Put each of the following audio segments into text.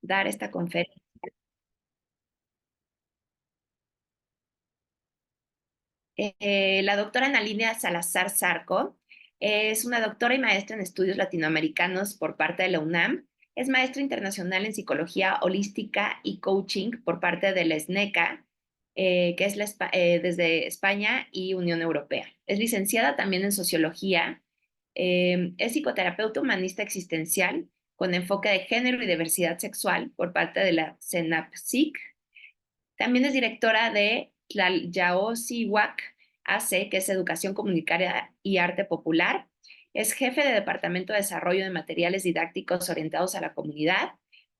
dar esta conferencia. La doctora Ana Línea Salazar Zarco es una doctora y maestra en estudios latinoamericanos por parte de la UNAM. Es maestra internacional en psicología holística y coaching por parte de la SNECA, que es desde España y Unión Europea. Es licenciada también en sociología. Es psicoterapeuta humanista existencial con enfoque de género y diversidad sexual por parte de la CENAPSIC. También es directora de Tlalyaozihuac AC, que es Educación Comunitaria y Arte Popular. Es jefe de Departamento de Desarrollo de Materiales Didácticos Orientados a la Comunidad.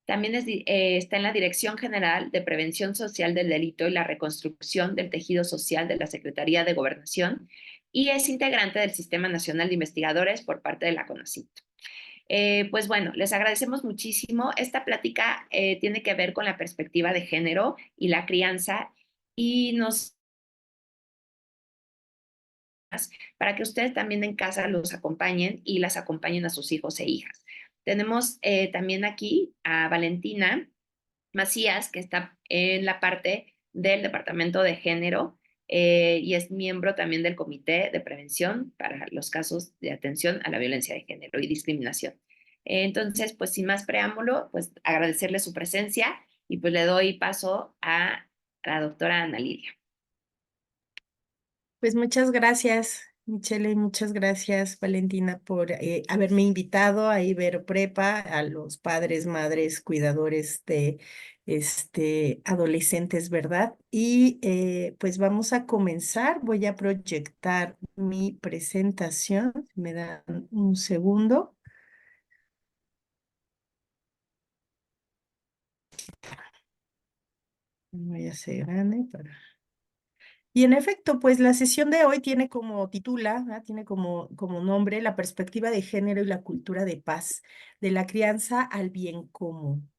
También está en la Dirección General de Prevención Social del Delito y la Reconstrucción del Tejido Social de la Secretaría de Gobernación y es integrante del Sistema Nacional de Investigadores por parte de la CONACYT. Pues bueno, les agradecemos muchísimo. Esta plática tiene que ver con la perspectiva de género y la crianza y nos para que ustedes también en casa los acompañen y las acompañen a sus hijos e hijas. Tenemos también aquí a Valentina Macías, que está en la parte del Departamento de Género y es miembro también del Comité de Prevención para los casos de atención a la violencia de género y discriminación. Entonces, pues sin más preámbulo, pues agradecerle su presencia y pues le doy paso a la doctora Ana Lilia. Pues muchas gracias, Michelle, y muchas gracias, Valentina, por haberme invitado a Ibero Prepa, a los padres, madres, cuidadores de adolescentes, ¿verdad? Y pues vamos a comenzar. Voy a proyectar mi presentación. Me dan un segundo. Voy a hacer grande para... Y en efecto, pues la sesión de hoy tiene como titula, ¿ah? Tiene como nombre la perspectiva de género y la cultura de paz, de la crianza al bien común.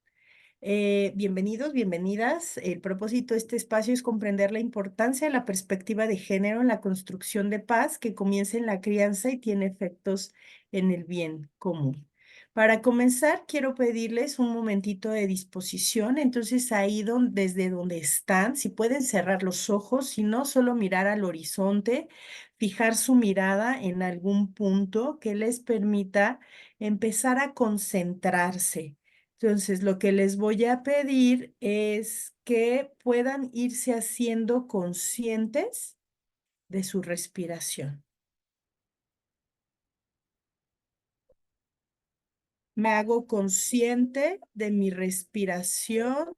Bienvenidos, bienvenidas. El propósito de este espacio es comprender la importancia de la perspectiva de género en la construcción de paz que comienza en la crianza y tiene efectos en el bien común. Para comenzar, quiero pedirles un momentito de disposición. Entonces, ahí desde donde están, si pueden cerrar los ojos, si no, solo mirar al horizonte, fijar su mirada en algún punto que les permita empezar a concentrarse. Entonces, lo que les voy a pedir es que puedan irse haciendo conscientes de su respiración. Me hago consciente de mi respiración.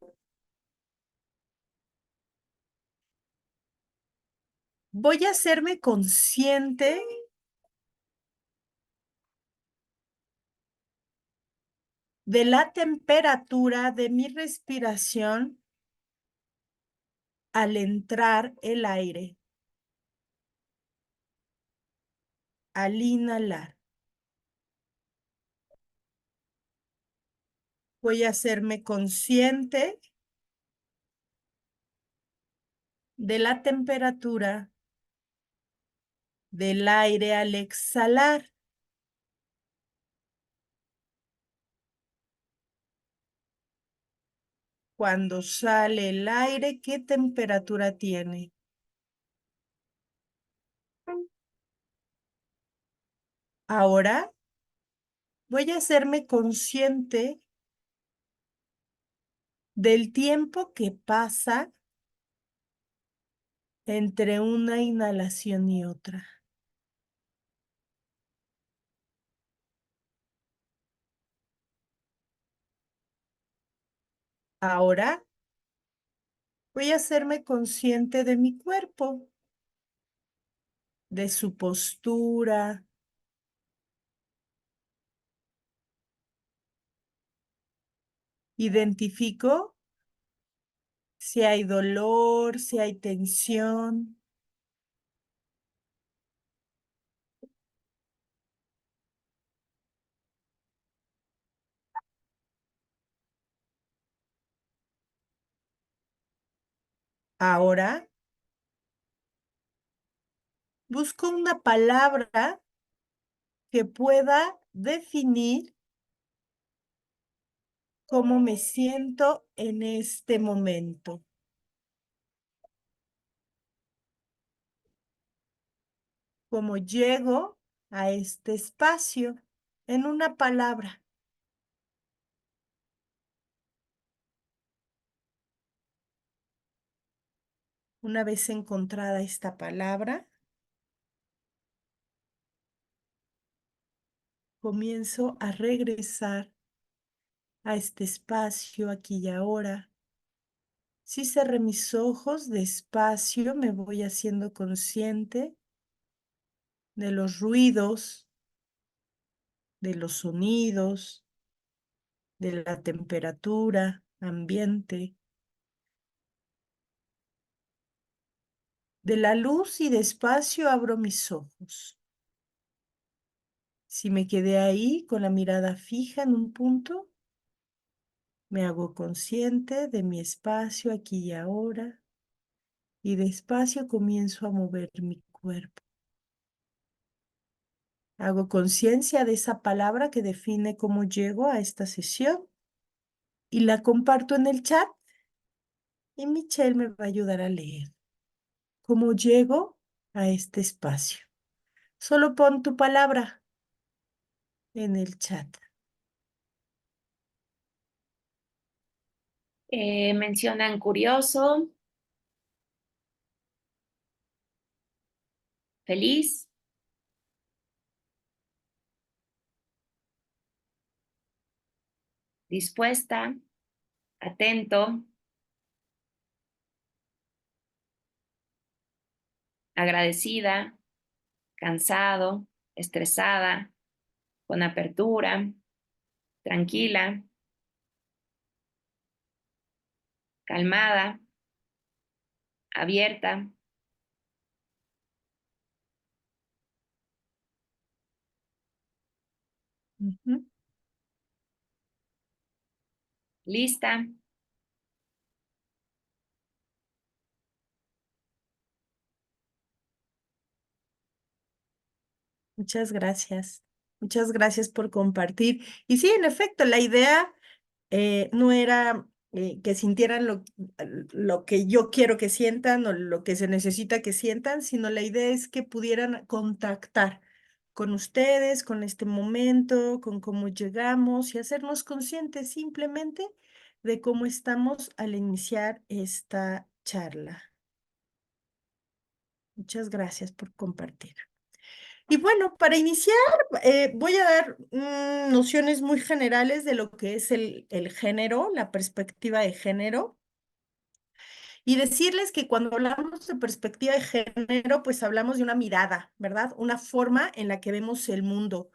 Voy a hacerme consciente de la temperatura de mi respiración al entrar el aire, al inhalar. Voy a hacerme consciente de la temperatura del aire al exhalar. Cuando sale el aire, ¿qué temperatura tiene? Ahora voy a hacerme consciente del tiempo que pasa entre una inhalación y otra. Ahora voy a hacerme consciente de mi cuerpo, de su postura. Identifico si hay dolor, si hay tensión. Ahora busco una palabra que pueda definir cómo me siento en este momento, cómo llego a este espacio en una palabra. Una vez encontrada esta palabra, comienzo a regresar a este espacio aquí y ahora. Si cerré mis ojos, despacio me voy haciendo consciente de los ruidos, de los sonidos, de la temperatura ambiente, de la luz y despacio abro mis ojos. Si me quedé ahí con la mirada fija en un punto, me hago consciente de mi espacio aquí y ahora y despacio comienzo a mover mi cuerpo. Hago conciencia de esa palabra que define cómo llego a esta sesión y la comparto en el chat y Michelle me va a ayudar a leer cómo llego a este espacio. Solo pon tu palabra en el chat. Mencionan curioso, feliz, dispuesta, atento, agradecida, cansado, estresada, con apertura, tranquila, calmada, abierta, Ujú. lista. Muchas gracias. Muchas gracias por compartir. Y sí, en efecto, la idea no era que sintieran lo que yo quiero que sientan o lo que se necesita que sientan, sino la idea es que pudieran contactar con ustedes, con este momento, con cómo llegamos y hacernos conscientes simplemente de cómo estamos al iniciar esta charla. Muchas gracias por compartir. Y bueno, para iniciar, voy a dar nociones muy generales de lo que es el género, la perspectiva de género, y decirles que cuando hablamos de perspectiva de género, pues hablamos de una mirada, ¿verdad? Una forma en la que vemos el mundo.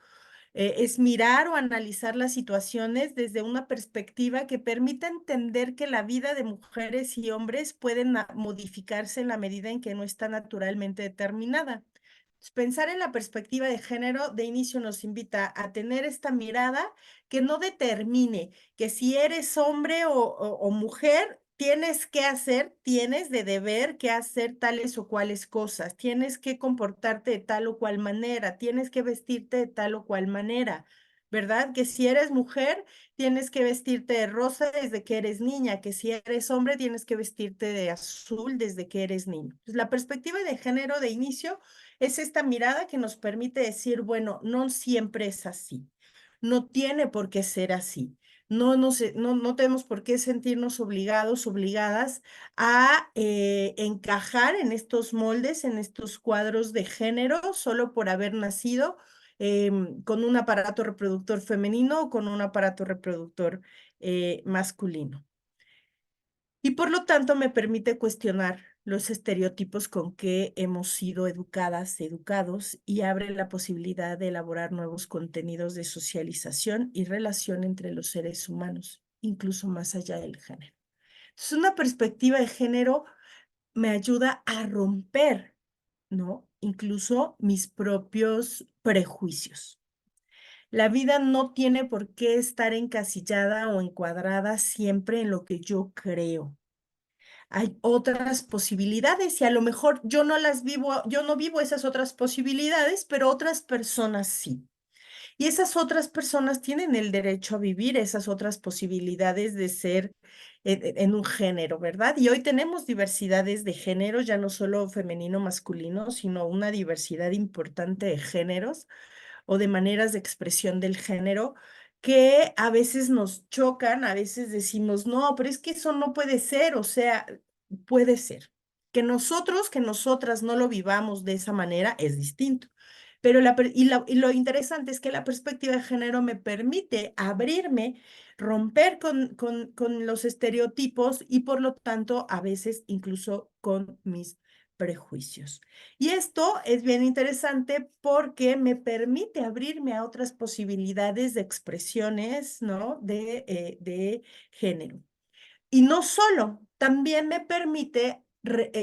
Es mirar o analizar las situaciones desde una perspectiva que permita entender que la vida de mujeres y hombres pueden modificarse en la medida en que no está naturalmente determinada. Pensar en la perspectiva de género de inicio nos invita a tener esta mirada que no determine que si eres hombre o mujer, tienes que hacer, tienes de deber que hacer tales o cuales cosas, tienes que comportarte de tal o cual manera, tienes que vestirte de tal o cual manera, ¿verdad? Que si eres mujer, tienes que vestirte de rosa desde que eres niña, que si eres hombre, tienes que vestirte de azul desde que eres niño. Pues la perspectiva de género de inicio es esta mirada que nos permite decir, bueno, no siempre es así, no tiene por qué ser así. No tenemos por qué sentirnos obligados, obligadas a encajar en estos moldes, en estos cuadros de género, solo por haber nacido con un aparato reproductor femenino o con un aparato reproductor masculino. Y por lo tanto me permite cuestionar los estereotipos con que hemos sido educadas, educados, y abre la posibilidad de elaborar nuevos contenidos de socialización y relación entre los seres humanos, incluso más allá del género. Entonces, una perspectiva de género me ayuda a romper, ¿no? Incluso mis propios prejuicios. La vida no tiene por qué estar encasillada o encuadrada siempre en lo que yo creo. Hay otras posibilidades y a lo mejor yo no las vivo, yo no vivo esas otras posibilidades, pero otras personas sí. Y esas otras personas tienen el derecho a vivir esas otras posibilidades de ser en un género, ¿verdad? Y hoy tenemos diversidades de géneros, ya no solo femenino, masculino, sino una diversidad importante de géneros o de maneras de expresión del género que a veces nos chocan, a veces decimos, no, pero es que eso no puede ser, o sea, puede ser. Que nosotros, que nosotras no lo vivamos de esa manera es distinto. Pero y lo interesante es que la perspectiva de género me permite abrirme, romper con los estereotipos y por lo tanto a veces incluso con mis prejuicios. Y esto es bien interesante porque me permite abrirme a otras posibilidades de expresiones, ¿no? De género. Y no solo, también me permite,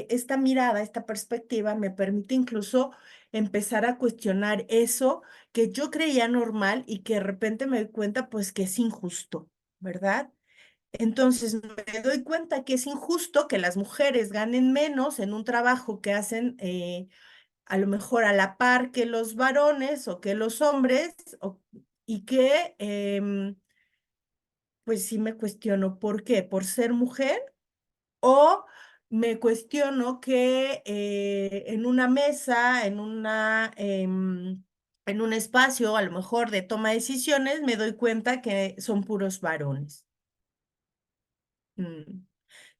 esta mirada, esta perspectiva, me permite incluso empezar a cuestionar eso que yo creía normal y que de repente me doy cuenta, pues, que es injusto, ¿verdad? Entonces me doy cuenta que es injusto que las mujeres ganen menos en un trabajo que hacen a lo mejor a la par que los varones o que los hombres, y que pues sí me cuestiono por qué, por ser mujer o me cuestiono que en una mesa, en un espacio a lo mejor de toma de decisiones, me doy cuenta que son puros varones. Mm.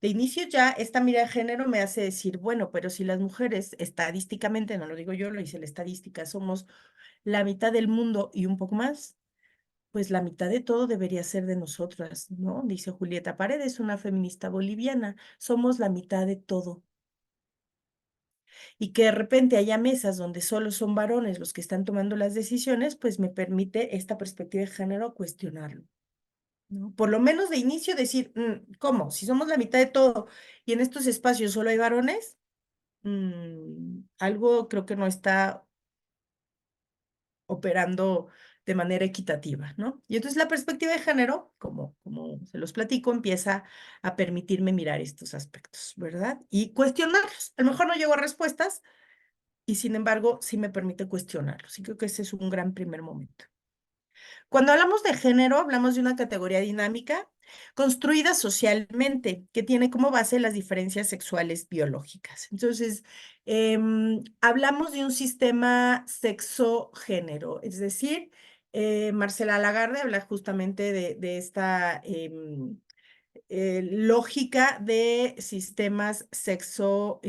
De inicio ya esta mirada de género me hace decir, bueno, pero si las mujeres estadísticamente, no lo digo yo, lo dice la estadística, somos la mitad del mundo y un poco más, pues la mitad de todo debería ser de nosotras, ¿no? Dice Julieta Paredes, una feminista boliviana, somos la mitad de todo. Y que de repente haya mesas donde solo son varones los que están tomando las decisiones, pues me permite esta perspectiva de género cuestionarlo. ¿No? Por lo menos de inicio decir, ¿cómo? Si somos la mitad de todo y en estos espacios solo hay varones, algo creo que no está operando de manera equitativa, ¿no? Y entonces la perspectiva de género, como se los platico, empieza a permitirme mirar estos aspectos, ¿verdad? Y cuestionarlos. A lo mejor no llego a respuestas y sin embargo sí me permite cuestionarlos. Y creo que ese es un gran primer momento. Cuando hablamos de género, hablamos de una categoría dinámica construida socialmente, que tiene como base las diferencias sexuales biológicas. Entonces, hablamos de un sistema sexo-género, es decir, Marcela Lagarde habla justamente de esta lógica de sistemas sexo,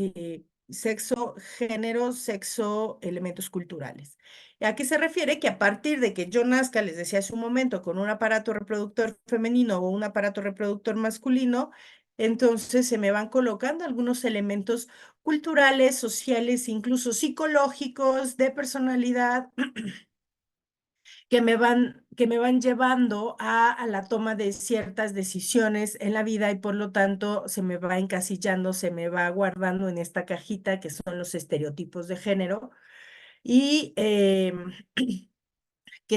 género, sexo, elementos culturales. ¿A qué se refiere? Que a partir de que yo nazca, les decía hace un momento, con un aparato reproductor femenino o un aparato reproductor masculino, entonces se me van colocando algunos elementos culturales, sociales, incluso psicológicos, de personalidad, que me van llevando a la toma de ciertas decisiones en la vida y por lo tanto se me va encasillando, se me va guardando en esta cajita que son los estereotipos de género y que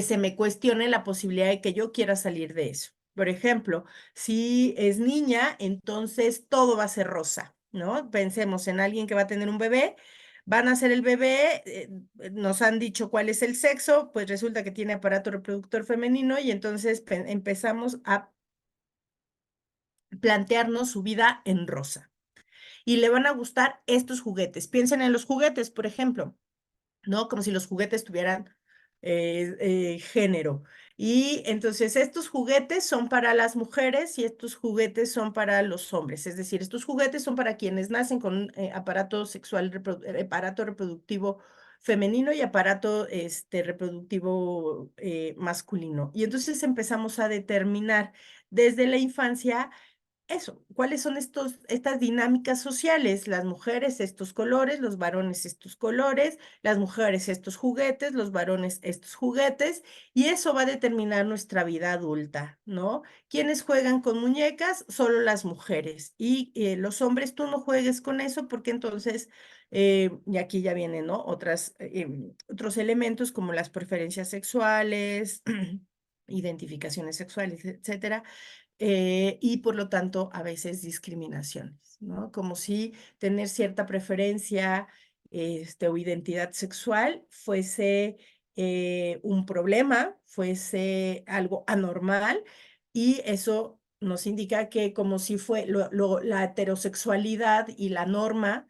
se me cuestione la posibilidad de que yo quiera salir de eso. Por ejemplo, si es niña, entonces todo va a ser rosa, ¿no? Pensemos en alguien que va a tener un bebé, van a hacer el bebé, nos han dicho cuál es el sexo, pues resulta que tiene aparato reproductor femenino y entonces empezamos a plantearnos su vida en rosa. Y le van a gustar estos juguetes. Piensen en los juguetes, por ejemplo. ¿No? Como si los juguetes tuvieran género. Y entonces estos juguetes son para las mujeres y estos juguetes son para los hombres. Es decir, estos juguetes son para quienes nacen con un aparato sexual, aparato reproductivo femenino y aparato reproductivo masculino. Y entonces empezamos a determinar desde la infancia eso, ¿cuáles son estas dinámicas sociales? Las mujeres estos colores, los varones estos colores, las mujeres estos juguetes, los varones estos juguetes, y eso va a determinar nuestra vida adulta, ¿no? ¿Quiénes juegan con muñecas? Solo las mujeres. Y los hombres, tú no juegues con eso porque entonces, y aquí ya vienen, ¿no? Otros elementos como las preferencias sexuales, identificaciones sexuales, etcétera y por lo tanto a veces discriminaciones, ¿no? Como si tener cierta preferencia o identidad sexual fuese un problema, fuese algo anormal, y eso nos indica que como si fue la heterosexualidad y la norma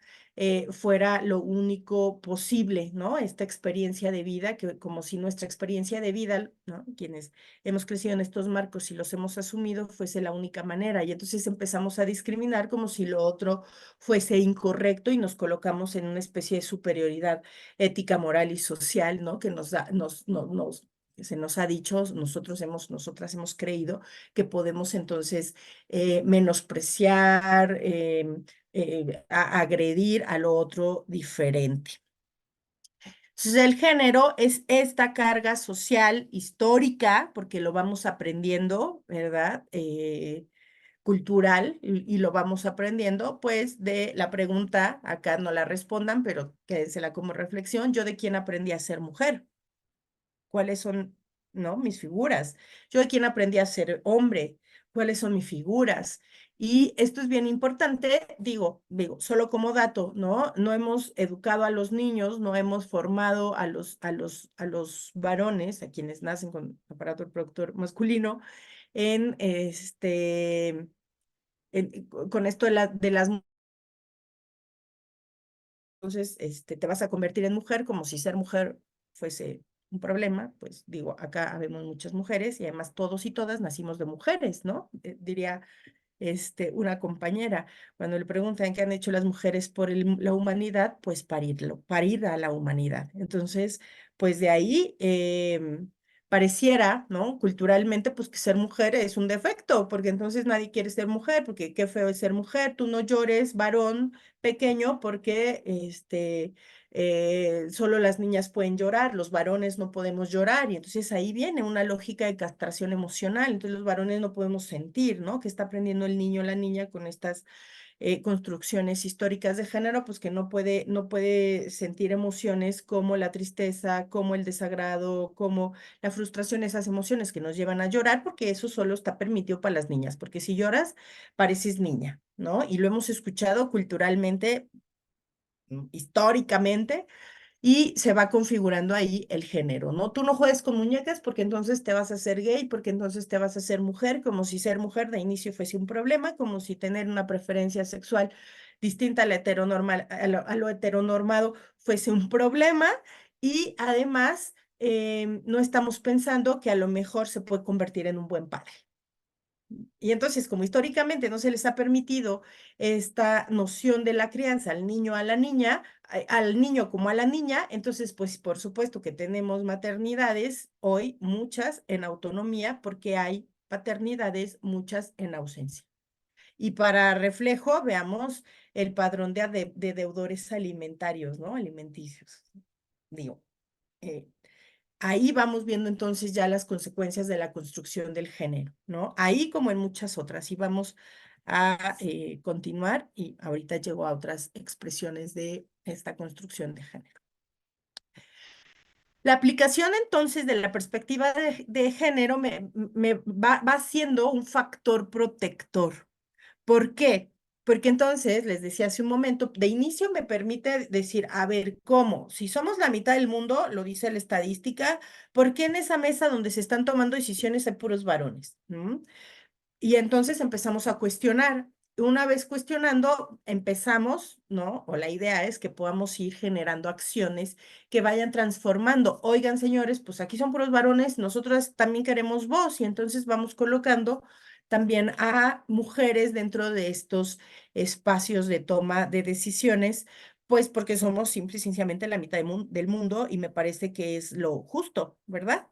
fuera lo único posible, ¿no? Esta experiencia de vida, que como si nuestra experiencia de vida, ¿no? Quienes hemos crecido en estos marcos y los hemos asumido, fuese la única manera. Y entonces empezamos a discriminar como si lo otro fuese incorrecto y nos colocamos en una especie de superioridad ética, moral y social, ¿no? Que nos da, se nos ha dicho, nosotras hemos creído que podemos entonces menospreciar, agredir al otro diferente. Entonces, el género es esta carga social histórica, porque lo vamos aprendiendo, ¿verdad? Cultural, y lo vamos aprendiendo, pues de la pregunta, acá no la respondan, pero quédensela como reflexión: ¿yo de quién aprendí a ser mujer? ¿Cuáles son, no, mis figuras? ¿Yo de quién aprendí a ser hombre? ¿Cuáles son mis figuras? Y esto es bien importante, digo, solo como dato, ¿no? No hemos educado a los niños, no hemos formado a los varones, a quienes nacen con aparato reproductor masculino, en con esto de las, entonces, te vas a convertir en mujer como si ser mujer fuese un problema. Pues digo, acá habemos muchas mujeres y además todos y todas nacimos de mujeres, ¿no? Diría una compañera, cuando le preguntan qué han hecho las mujeres por la humanidad, pues parir a la humanidad. Entonces, pues de ahí pareciera, ¿no? Culturalmente, pues que ser mujer es un defecto, porque entonces nadie quiere ser mujer, porque qué feo es ser mujer, tú no llores, varón pequeño, porque solo las niñas pueden llorar, los varones no podemos llorar, y entonces ahí viene una lógica de castración emocional. Entonces los varones no podemos sentir, ¿no? Que está aprendiendo el niño o la niña con estas construcciones históricas de género, pues que no puede sentir emociones como la tristeza, como el desagrado, como la frustración, esas emociones que nos llevan a llorar, porque eso solo está permitido para las niñas, porque si lloras, pareces niña, ¿no? Y lo hemos escuchado culturalmente, históricamente, y se va configurando ahí el género, ¿no? Tú no juegues con muñecas porque entonces te vas a hacer gay, porque entonces te vas a hacer mujer, como si ser mujer de inicio fuese un problema, como si tener una preferencia sexual distinta a la heteronormal, a lo heteronormado fuese un problema, y además no estamos pensando que a lo mejor se puede convertir en un buen padre. Y entonces, como históricamente no se les ha permitido esta noción de la crianza al niño, a la niña, al niño como a la niña, entonces, pues por supuesto que tenemos maternidades hoy, muchas en autonomía, porque hay paternidades, muchas en ausencia. Y para reflejo, veamos el padrón de deudores alimentarios, ¿no? Alimenticios. Digo, eh, ahí vamos viendo entonces ya las consecuencias de la construcción del género, ¿no? Ahí como en muchas otras, y vamos a continuar, y ahorita llego a otras expresiones de esta construcción de género. La aplicación entonces de la perspectiva de género me va siendo un factor protector. ¿Por qué? Porque entonces, les decía hace un momento, de inicio me permite decir, a ver, ¿cómo? Si somos la mitad del mundo, lo dice la estadística, ¿por qué en esa mesa donde se están tomando decisiones hay puros varones? Y entonces empezamos a cuestionar. Una vez cuestionando, empezamos, ¿no? O la idea es que podamos ir generando acciones que vayan transformando. Oigan, señores, pues aquí son puros varones, nosotros también queremos voz, y entonces vamos colocando también a mujeres dentro de estos espacios de toma de decisiones, pues porque somos simple y sencillamente la mitad del mundo, y me parece que es lo justo, ¿verdad?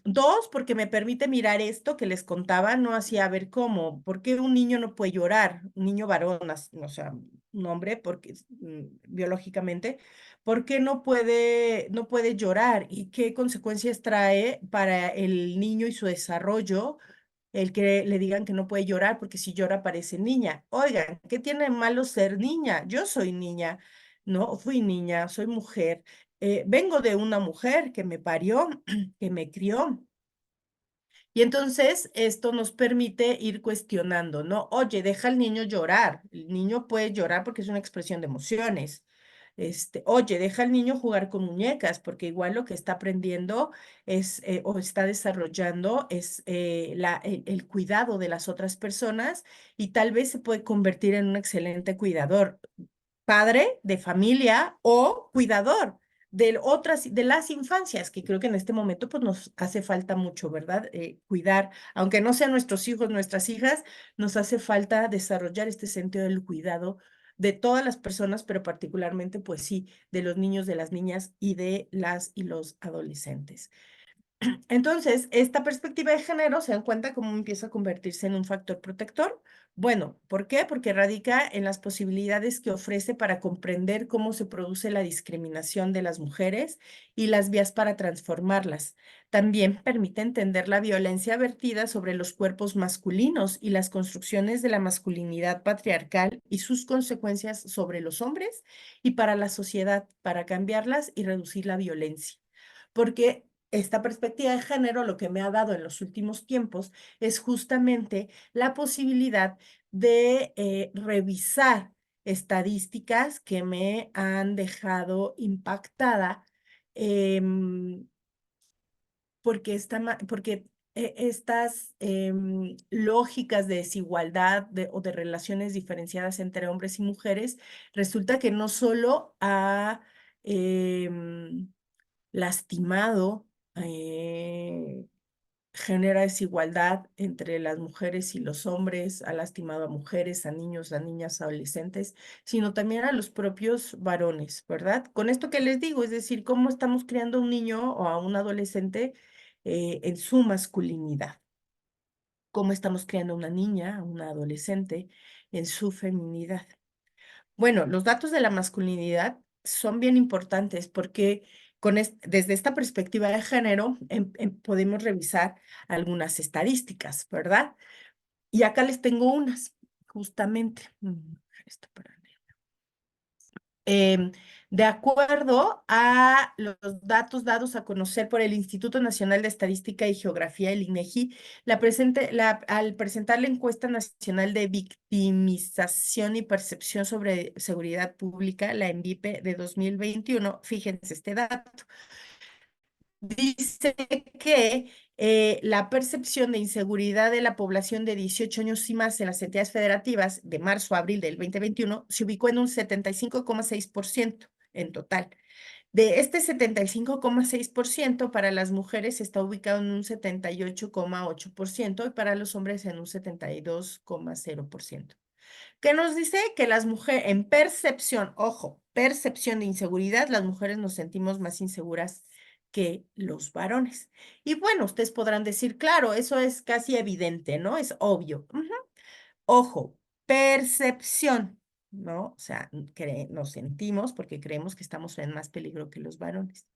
Dos, porque me permite mirar esto que les contaba, no hacía ver cómo, ¿por qué un niño no puede llorar? Un niño varón, o sea, un hombre, porque biológicamente, ¿por qué no puede llorar? ¿Y qué consecuencias trae para el niño y su desarrollo el que le digan que no puede llorar, porque si llora parece niña? Oigan, ¿qué tiene de malo ser niña? Yo soy niña, no fui niña, soy mujer. Vengo de una mujer que me parió, que me crió. Y entonces esto nos permite ir cuestionando, ¿no? Oye, deja al niño llorar. El niño puede llorar porque es una expresión de emociones. Oye, deja al niño jugar con muñecas, porque igual lo que está aprendiendo es, o está desarrollando es el cuidado de las otras personas y tal vez se puede convertir en un excelente cuidador, padre de familia o cuidador de las infancias, que creo que en este momento pues nos hace falta mucho, ¿verdad? Cuidar, aunque no sean nuestros hijos, nuestras hijas, nos hace falta desarrollar este sentido del cuidado de todas las personas, pero particularmente, pues sí, de los niños, de las niñas y de las y los adolescentes. Entonces, esta perspectiva de género se dan cuenta cómo empieza a convertirse en un factor protector. Bueno, ¿por qué? Porque radica en las posibilidades que ofrece para comprender cómo se produce la discriminación de las mujeres y las vías para transformarlas. También permite entender la violencia vertida sobre los cuerpos masculinos y las construcciones de la masculinidad patriarcal y sus consecuencias sobre los hombres y para la sociedad, para cambiarlas y reducir la violencia. Porque esta perspectiva de género lo que me ha dado en los últimos tiempos es justamente la posibilidad de revisar estadísticas que me han dejado impactada, em, porque, estas lógicas de desigualdad o de relaciones diferenciadas entre hombres y mujeres, resulta que no solo ha em, lastimado, eh, genera desigualdad entre las mujeres y los hombres, ha lastimado a mujeres, a niños, a niñas, a adolescentes, sino también a los propios varones, ¿verdad? Con esto que les digo, es decir, cómo estamos creando a un niño o a un adolescente en su masculinidad, cómo estamos creando a una niña, a una adolescente en su feminidad. Bueno, los datos de la masculinidad son bien importantes porque desde esta perspectiva de género podemos revisar algunas estadísticas, ¿verdad? Y acá les tengo unas, justamente. Esto para leer. Em, de acuerdo a los datos dados a conocer por el Instituto Nacional de Estadística y Geografía, el INEGI, al presentar la encuesta nacional de victimización y percepción sobre seguridad pública, la ENVIPE de 2021, fíjense este dato. Dice que la percepción de inseguridad de la población de 18 años y más en las entidades federativas de marzo a abril del 2021 se ubicó en un 75,6% en total. De este 75,6%, para las mujeres está ubicado en un 78,8% y para los hombres en un 72,0%. ¿Qué nos dice? Que las mujeres, en percepción, ojo, percepción de inseguridad, las mujeres nos sentimos más inseguras que los varones. Y bueno, ustedes podrán decir, claro, eso es casi evidente, ¿no? Es obvio. Ojo, percepción, ¿no? O sea, nos sentimos porque creemos que estamos en más peligro que los varones.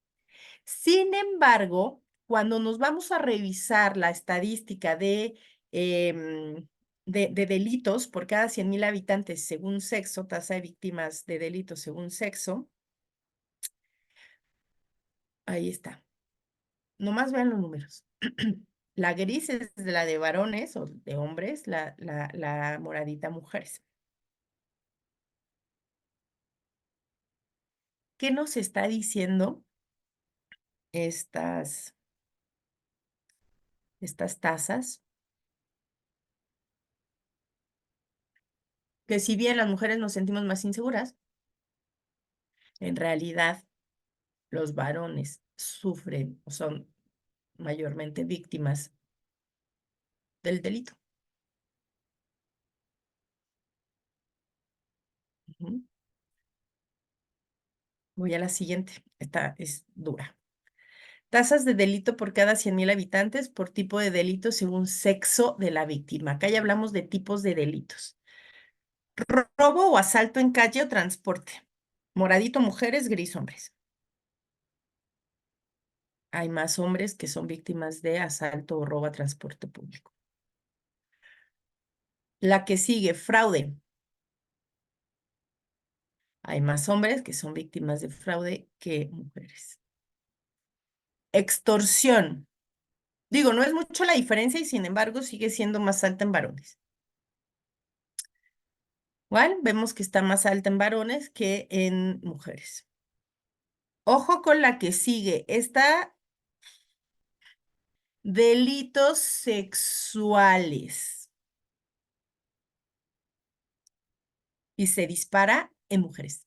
Sin embargo, cuando nos vamos a revisar la estadística em, de delitos por cada 100,000 habitantes según sexo, tasa de víctimas de delitos según sexo, ahí está. Nomás vean los números. La gris es de la de varones o de hombres, la moradita mujeres. ¿Qué nos está diciendo estas, estas tasas? Que si bien las mujeres nos sentimos más inseguras, en realidad los varones sufren o son mayormente víctimas del delito. Ujú. Voy a la siguiente. Esta es dura. Tasas de delito por cada 100,000 habitantes por tipo de delito según sexo de la víctima. Acá ya hablamos de tipos de delitos. Robo o asalto en calle o transporte. Moradito mujeres, gris hombres. Hay más hombres que son víctimas de asalto o robo a transporte público. La que sigue, fraude. Hay más hombres que son víctimas de fraude que mujeres. Extorsión. Digo, no es mucho la diferencia y sin embargo sigue siendo más alta en varones. Igual vemos que está más alta en varones que en mujeres. Ojo con la que sigue. Está delitos sexuales y se dispara en mujeres.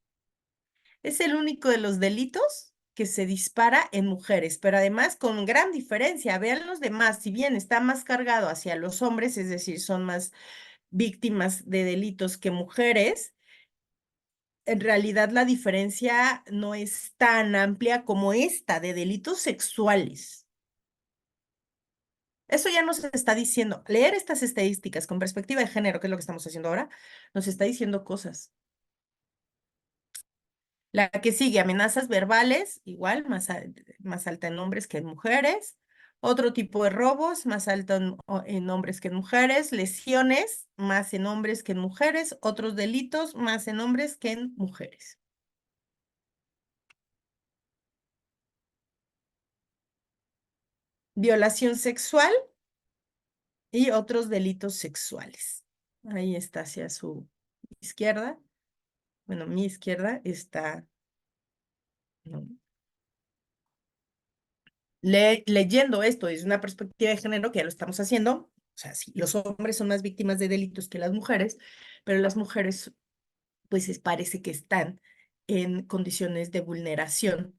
Es el único de los delitos que se dispara en mujeres, pero además con gran diferencia. Vean los demás, si bien está más cargado hacia los hombres, es decir, son más víctimas de delitos que mujeres, en realidad la diferencia no es tan amplia como esta de delitos sexuales. Eso ya nos está diciendo, leer estas estadísticas con perspectiva de género, que es lo que estamos haciendo ahora, nos está diciendo cosas. La que sigue, amenazas verbales, igual, más alta en hombres que en mujeres. Otro tipo de robos, más alto en hombres que en mujeres. Lesiones, más en hombres que en mujeres. Otros delitos, más en hombres que en mujeres. Violación sexual y otros delitos sexuales. Ahí está hacia su izquierda. Bueno, mi izquierda está, ¿no? Leyendo esto desde una perspectiva de género, que ya lo estamos haciendo, o sea, sí, los hombres son más víctimas de delitos que las mujeres, pero las mujeres, pues parece que están en condiciones de vulneración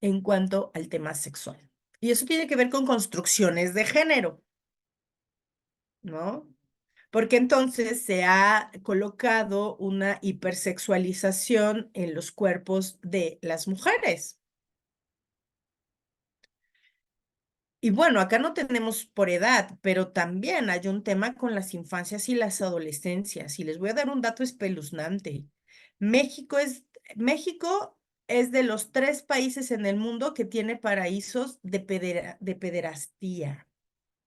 en cuanto al tema sexual. Y eso tiene que ver con construcciones de género, ¿no? Porque entonces se ha colocado una hipersexualización en los cuerpos de las mujeres. Y bueno, acá no tenemos por edad, pero también hay un tema con las infancias y las adolescencias. Y les voy a dar un dato espeluznante. México es, México es de los 3 países en el mundo que tiene paraísos de pederastía,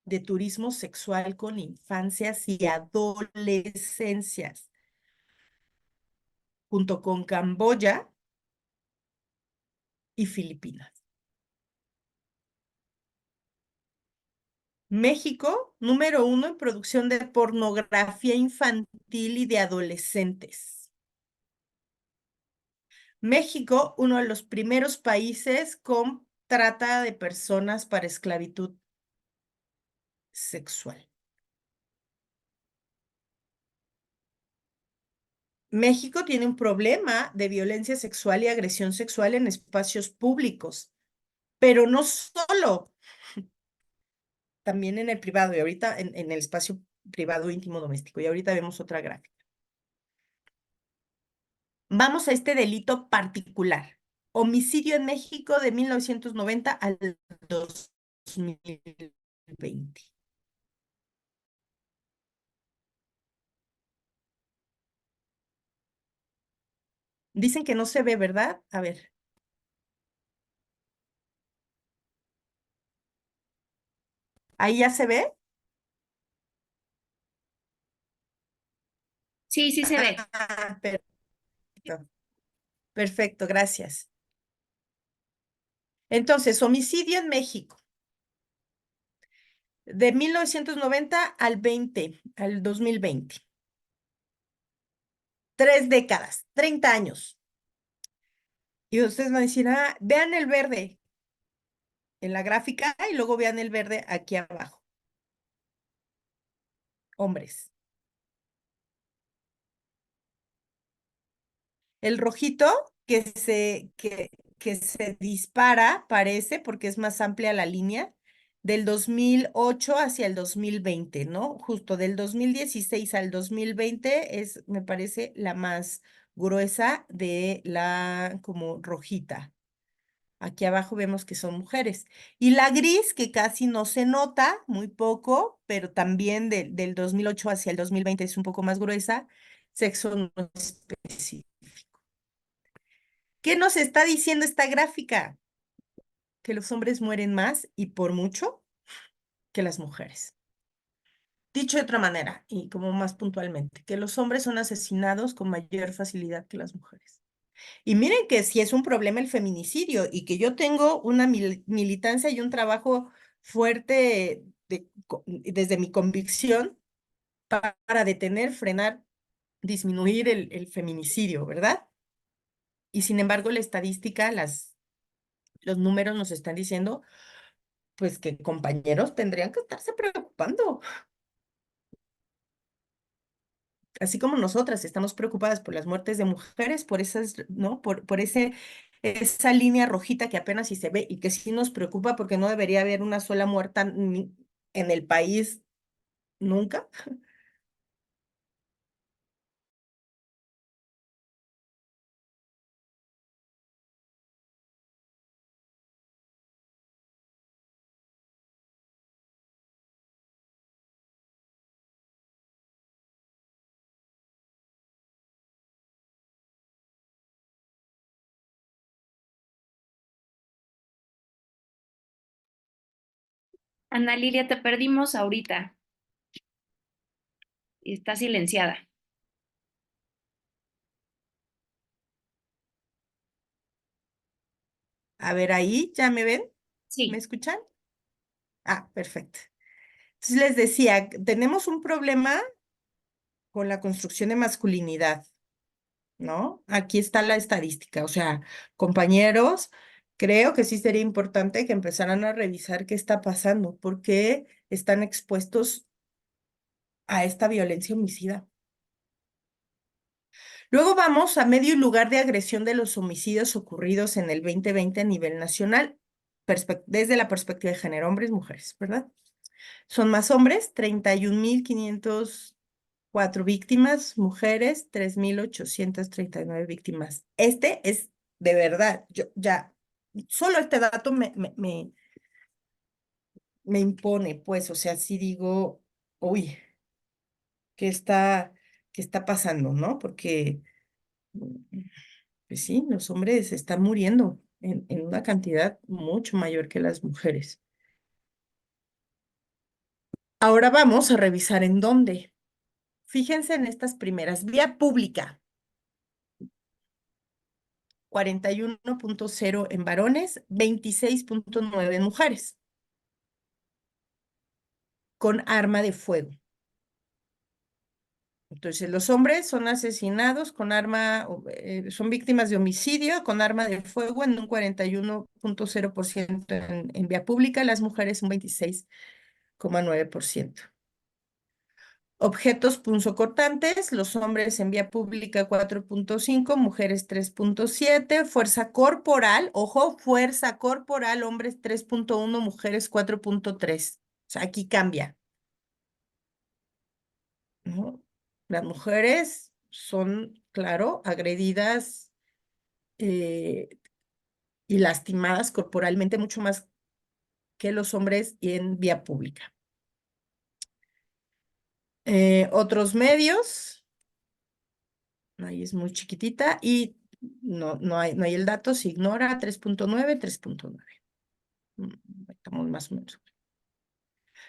de turismo sexual con infancias y adolescencias, junto con Camboya y Filipinas. México, número 1 en producción de pornografía infantil y de adolescentes. México, uno de los primeros países con trata de personas para esclavitud sexual. México tiene un problema de violencia sexual y agresión sexual en espacios públicos, pero no solo, también en el privado y ahorita en el espacio privado íntimo doméstico. Y ahorita vemos otra gráfica. Vamos a este delito particular. Homicidio en México de 1990 al 2020. Dicen que no se ve, ¿verdad? A ver, ¿ahí ya se ve? Sí, sí se ve. Ah, perfecto. Perfecto, gracias. Entonces, homicidio en México de 1990 al 2020. 3 décadas, 30 años. Y ustedes van a decir, vean el verde en la gráfica y luego vean el verde aquí abajo. Hombres. El rojito que se dispara, parece, porque es más amplia la línea, del 2008 hacia el 2020, ¿no? Justo del 2016 al 2020 es, me parece, la más gruesa de la como rojita. Aquí abajo vemos que son mujeres. Y la gris, que casi no se nota, muy poco, pero también del 2008 hacia el 2020 es un poco más gruesa, sexo no específico. ¿Qué nos está diciendo esta gráfica? Que los hombres mueren más y por mucho que las mujeres. Dicho de otra manera, y como más puntualmente, que los hombres son asesinados con mayor facilidad que las mujeres. Y miren que si es un problema el feminicidio y que yo tengo una militancia y un trabajo fuerte desde mi convicción para detener, frenar disminuir el feminicidio, ¿verdad? Y sin embargo, la estadística, los números nos están diciendo, pues que compañeros tendrían que estarse preocupando, así como nosotras estamos preocupadas por las muertes de mujeres, por esas, ¿no? Por esa línea rojita que apenas si se ve y que sí nos preocupa porque no debería haber una sola muerta en el país nunca. Ana Lilia, te perdimos ahorita y está silenciada. A ver, ahí, ¿ya me ven? ¿Me Sí. escuchan? Ah, perfecto. Entonces les decía, tenemos un problema con la construcción de masculinidad, ¿no? Aquí está la estadística, o sea, compañeros, creo que sí sería importante que empezaran a revisar qué está pasando, por qué están expuestos a esta violencia homicida. Luego vamos a medio y lugar de agresión de los homicidios ocurridos en el 2020 a nivel nacional, desde la perspectiva de género, hombres, mujeres, ¿verdad? Son más hombres, 31.504 víctimas, mujeres, 3.839 víctimas. Este es de verdad, yo ya, solo este dato me impone, pues, o sea, sí digo, uy, ¿qué está, qué está pasando, no? Porque, pues sí, los hombres están muriendo en una cantidad mucho mayor que las mujeres. Ahora vamos a revisar en dónde. Fíjense en estas primeras. Vía pública, 41.0 en varones, 26.9 en mujeres, con arma de fuego. Entonces, los hombres son asesinados con arma, son víctimas de homicidio con arma de fuego en un 41.0% en vía pública, las mujeres un 26.9%. Objetos punzocortantes, los hombres en vía pública 4.5, mujeres 3.7, fuerza corporal, ojo, fuerza corporal, hombres 3.1, mujeres 4.3. O sea, aquí cambia, ¿no? Las mujeres son, claro, agredidas eh, y lastimadas corporalmente mucho más que los hombres en vía pública. Otros medios. Ahí es muy chiquitita y no hay el dato, se ignora 3.9, 3.9. Estamos más o menos.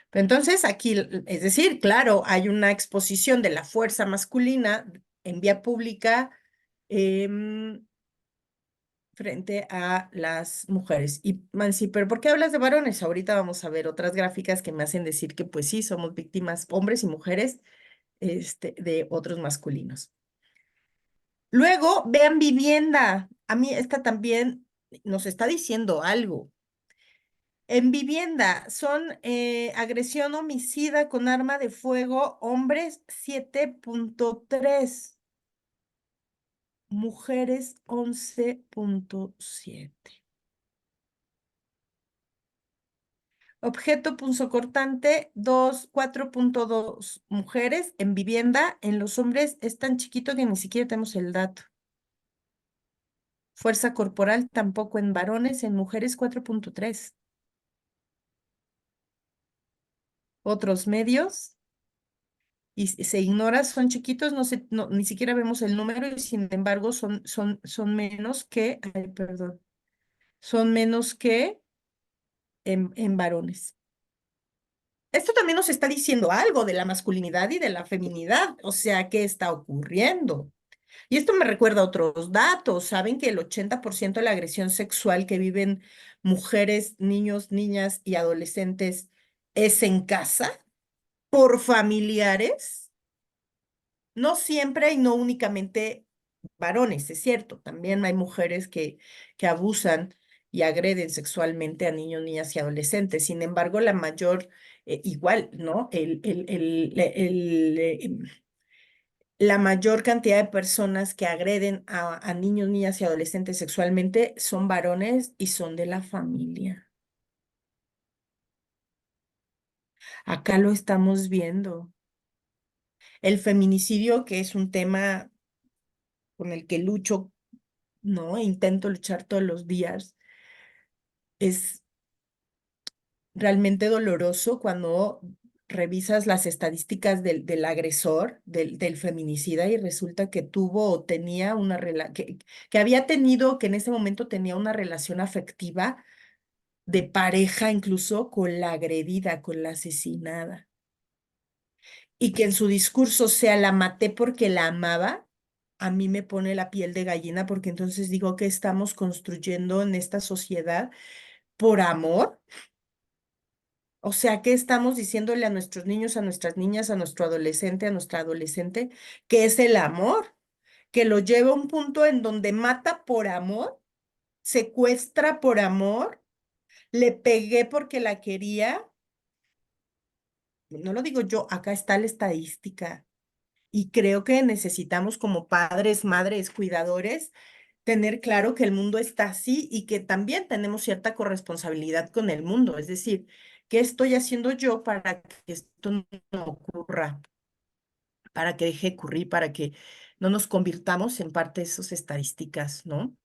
Pero entonces aquí, es decir, claro, hay una exposición de la fuerza masculina en vía pública frente a las mujeres. Y Mansi, ¿pero por qué hablas de varones? Ahorita vamos a ver otras gráficas que me hacen decir que pues sí, somos víctimas, hombres y mujeres, de otros masculinos. Luego, vean vivienda. A mí esta también nos está diciendo algo. En vivienda son agresión homicida con arma de fuego, hombres 7.3, mujeres 11.7. Objeto punzocortante 4.2 mujeres en vivienda. En los hombres es tan chiquito que ni siquiera tenemos el dato. Fuerza corporal tampoco en varones, en mujeres 4.3. Otros medios y se ignora, son chiquitos, ni siquiera vemos el número y sin embargo son menos que, ay, perdón, son menos que en varones. Esto también nos está diciendo algo de la masculinidad y de la feminidad, o sea, ¿qué está ocurriendo? Y esto me recuerda a otros datos. ¿Saben que el 80% de la agresión sexual que viven mujeres, niños, niñas y adolescentes es en casa por familiares? No siempre y no únicamente varones, es cierto, también hay mujeres que abusan y agreden sexualmente a niños, niñas y adolescentes. Sin embargo, la mayor, igual, ¿no? La mayor cantidad de personas que agreden a niños, niñas y adolescentes sexualmente son varones y son de la familia. Acá lo estamos viendo. El feminicidio, que es un tema con el que lucho, ¿no? E intento luchar todos los días, es realmente doloroso cuando revisas las estadísticas del agresor, del feminicida, y resulta que tuvo o tenía una relación, que había tenido, que en ese momento tenía una relación afectiva de pareja incluso con la agredida, con la asesinada. Y que en su discurso sea la maté porque la amaba, a mí me pone la piel de gallina porque entonces digo que estamos construyendo en esta sociedad por amor. O sea, ¿qué estamos diciéndole a nuestros niños, a nuestras niñas, a nuestro adolescente, a nuestra adolescente? Que es el amor, que lo lleva a un punto en donde mata por amor, secuestra por amor, le pegué porque la quería. No lo digo yo, acá está la estadística. Y creo que necesitamos como padres, madres, cuidadores, tener claro que el mundo está así y que también tenemos cierta corresponsabilidad con el mundo. Es decir, ¿qué estoy haciendo yo para que esto no ocurra? Para que deje de ocurrir, para que no nos convirtamos en parte de esas estadísticas, ¿no?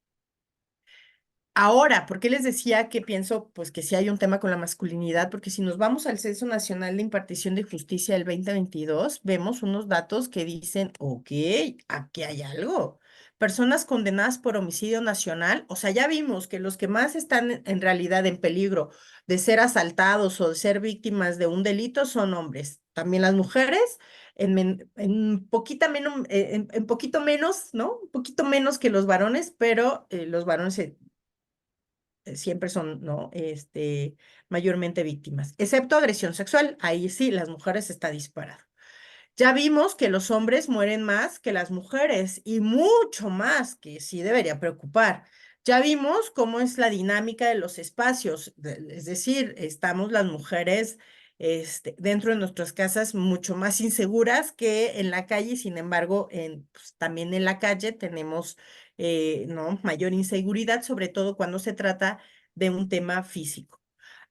Ahora, ¿por qué les decía que pienso pues que sí hay un tema con la masculinidad? Porque si nos vamos al Censo Nacional de Impartición de Justicia del 2022, vemos unos datos que dicen, ok, aquí hay algo. Personas condenadas por homicidio nacional, o sea, ya vimos que los que más están en realidad en peligro de ser asaltados o de ser víctimas de un delito son hombres. También las mujeres, en poquito menos, ¿no? Un poquito menos que los varones, pero los varones siempre son, ¿no? Mayormente víctimas, excepto agresión sexual. Ahí sí, las mujeres está disparado. Ya vimos que los hombres mueren más que las mujeres y mucho más, que sí debería preocupar. Ya vimos cómo es la dinámica de los espacios, es decir, estamos las mujeres dentro de nuestras casas mucho más inseguras que en la calle, sin embargo, pues, también en la calle tenemos ¿no? mayor inseguridad, sobre todo cuando se trata de un tema físico.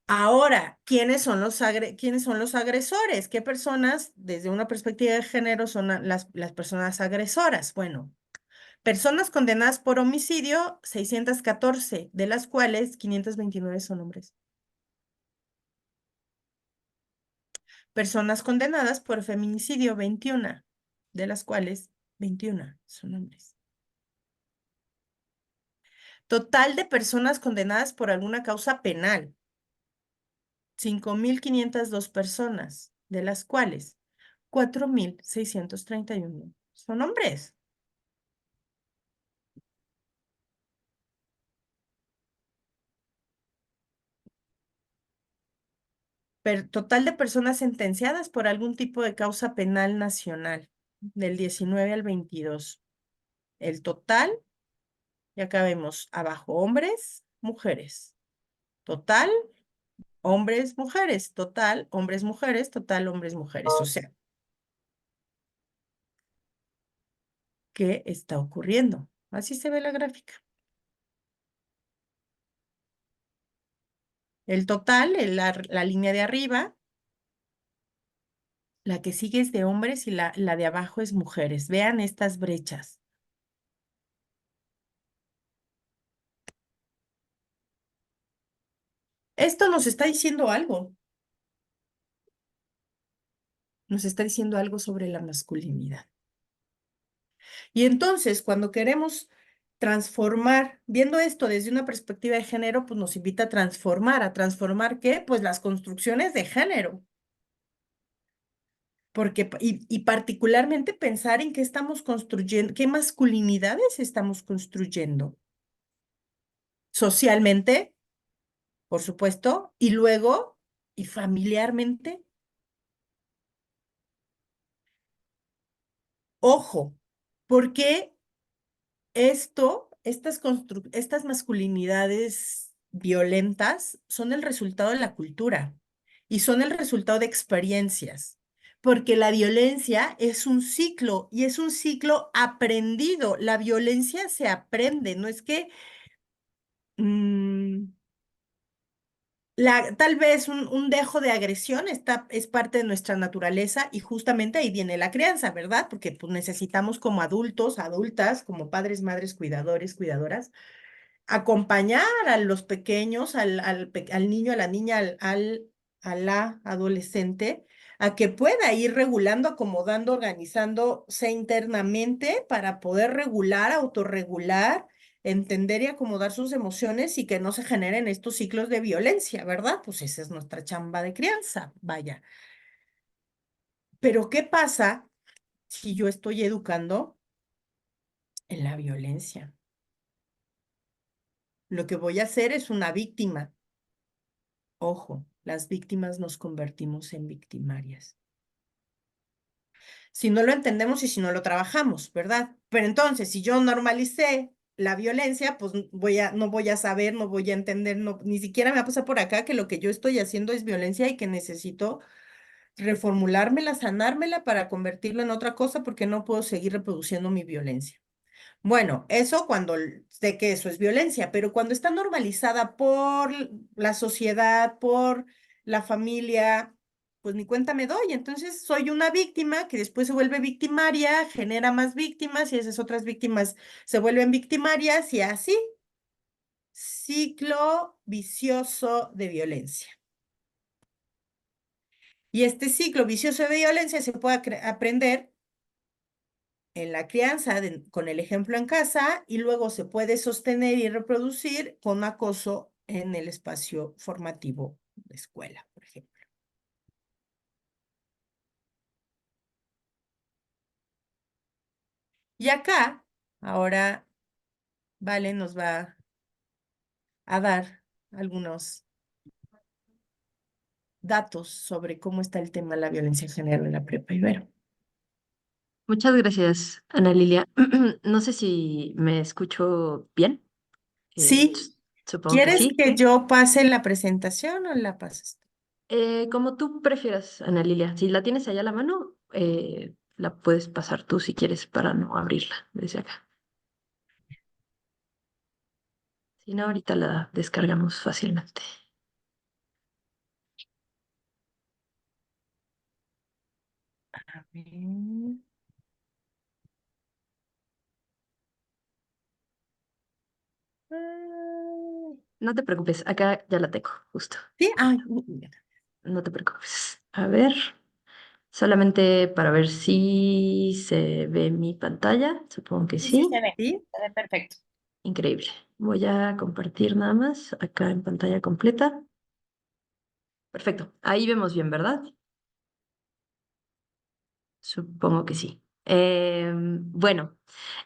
Ahora, ¿quiénes son los agresores? ¿Qué personas, desde una perspectiva de género, son las personas agresoras? Bueno, personas condenadas por homicidio, 614, de las cuales 529 son hombres. Personas condenadas por feminicidio, 21, de las cuales 21 son hombres. Total de personas condenadas por alguna causa penal, 5.502 personas, de las cuales 4.631 son hombres. Total de personas sentenciadas por algún tipo de causa penal nacional, del 19 al 22. El total, ya acá vemos abajo, hombres, mujeres. Total, hombres, mujeres. Total, hombres, mujeres. Total, hombres, mujeres. O sea, ¿qué está ocurriendo? Así se ve la gráfica. El total, la línea de arriba, la que sigue es de hombres y la de abajo es mujeres. Vean estas brechas. Esto nos está diciendo algo. Nos está diciendo algo sobre la masculinidad. Y entonces, cuando queremos transformar, viendo esto desde una perspectiva de género, pues nos invita ¿a transformar qué? Pues las construcciones de género. Porque, y particularmente pensar en qué estamos construyendo, qué masculinidades estamos construyendo socialmente, por supuesto, y luego, y familiarmente. Ojo, porque estas masculinidades violentas son el resultado de la cultura y son el resultado de experiencias, porque la violencia es un ciclo y es un ciclo aprendido. La violencia se aprende, no es que mm, tal vez un dejo de agresión es parte de nuestra naturaleza y justamente ahí viene la crianza, ¿verdad? Porque pues, necesitamos como adultos, adultas, como padres, madres, cuidadores, cuidadoras acompañar a los pequeños, al niño, a la niña, a la adolescente, a que pueda ir regulando, acomodando, organizándose internamente para poder regular, autorregular, entender y acomodar sus emociones y que no se generen estos ciclos de violencia, ¿verdad? Pues esa es nuestra chamba de crianza, vaya. Pero ¿qué pasa si yo estoy educando en la violencia? Lo que voy a hacer es una víctima. Ojo, las víctimas nos convertimos en victimarias. Si no lo entendemos y si no lo trabajamos, ¿verdad? Pero entonces, si yo normalicé la violencia, pues no voy a saber, no voy a entender, no, ni siquiera me va a pasar por acá que lo que yo estoy haciendo es violencia y que necesito reformulármela, sanármela para convertirla en otra cosa porque no puedo seguir reproduciendo mi violencia. Bueno, eso cuando sé que eso es violencia, pero cuando está normalizada por la sociedad, por la familia, pues ni cuenta me doy. Entonces soy una víctima que después se vuelve victimaria, genera más víctimas y esas otras víctimas se vuelven victimarias y así, ciclo vicioso de violencia. Y este ciclo vicioso de violencia se puede aprender en la crianza con el ejemplo en casa y luego se puede sostener y reproducir con acoso en el espacio formativo de escuela, por ejemplo. Y acá, ahora, Vale nos va a dar algunos datos sobre cómo está el tema de la violencia de género en la prepa Ibero. Muchas gracias, Ana Lilia. No sé si me escucho bien. Sí, Supongo que ¿quieres sí. que yo pase la presentación o la pases tú? Como tú prefieras, Ana Lilia. Si la tienes allá a la mano, la puedes pasar tú si quieres para no abrirla desde acá. Si no, ahorita la descargamos fácilmente. A ver. Ay, No te preocupes, acá ya la tengo, justo. sí, ay, No te preocupes. A ver, solamente para ver si se ve mi pantalla. Supongo que Sí, sí, sí. sí, se ve perfecto. Increíble. Voy a compartir nada más acá en pantalla completa. Perfecto. Ahí vemos bien, ¿verdad? Supongo que sí. Bueno,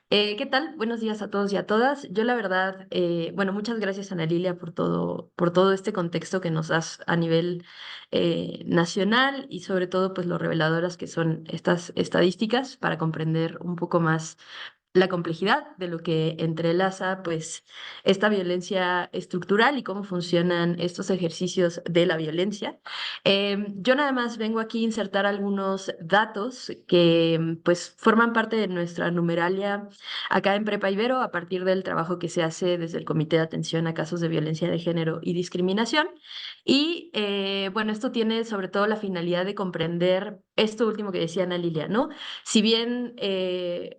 ¿qué tal? Buenos días a todos y a todas. Yo la verdad, bueno, muchas gracias Ana Lilia por todo este contexto que nos das a nivel nacional y sobre todo pues lo reveladoras que son estas estadísticas para comprender un poco más la complejidad de lo que entrelaza pues esta violencia estructural y cómo funcionan estos ejercicios de la violencia. Yo nada más vengo aquí a insertar algunos datos que pues forman parte de nuestra numeralia acá en Prepa Ibero a partir del trabajo que se hace desde el Comité de Atención a Casos de Violencia de Género y Discriminación. Y bueno, esto tiene sobre todo la finalidad de comprender esto último que decía Ana Lilia, ¿no? Si bien,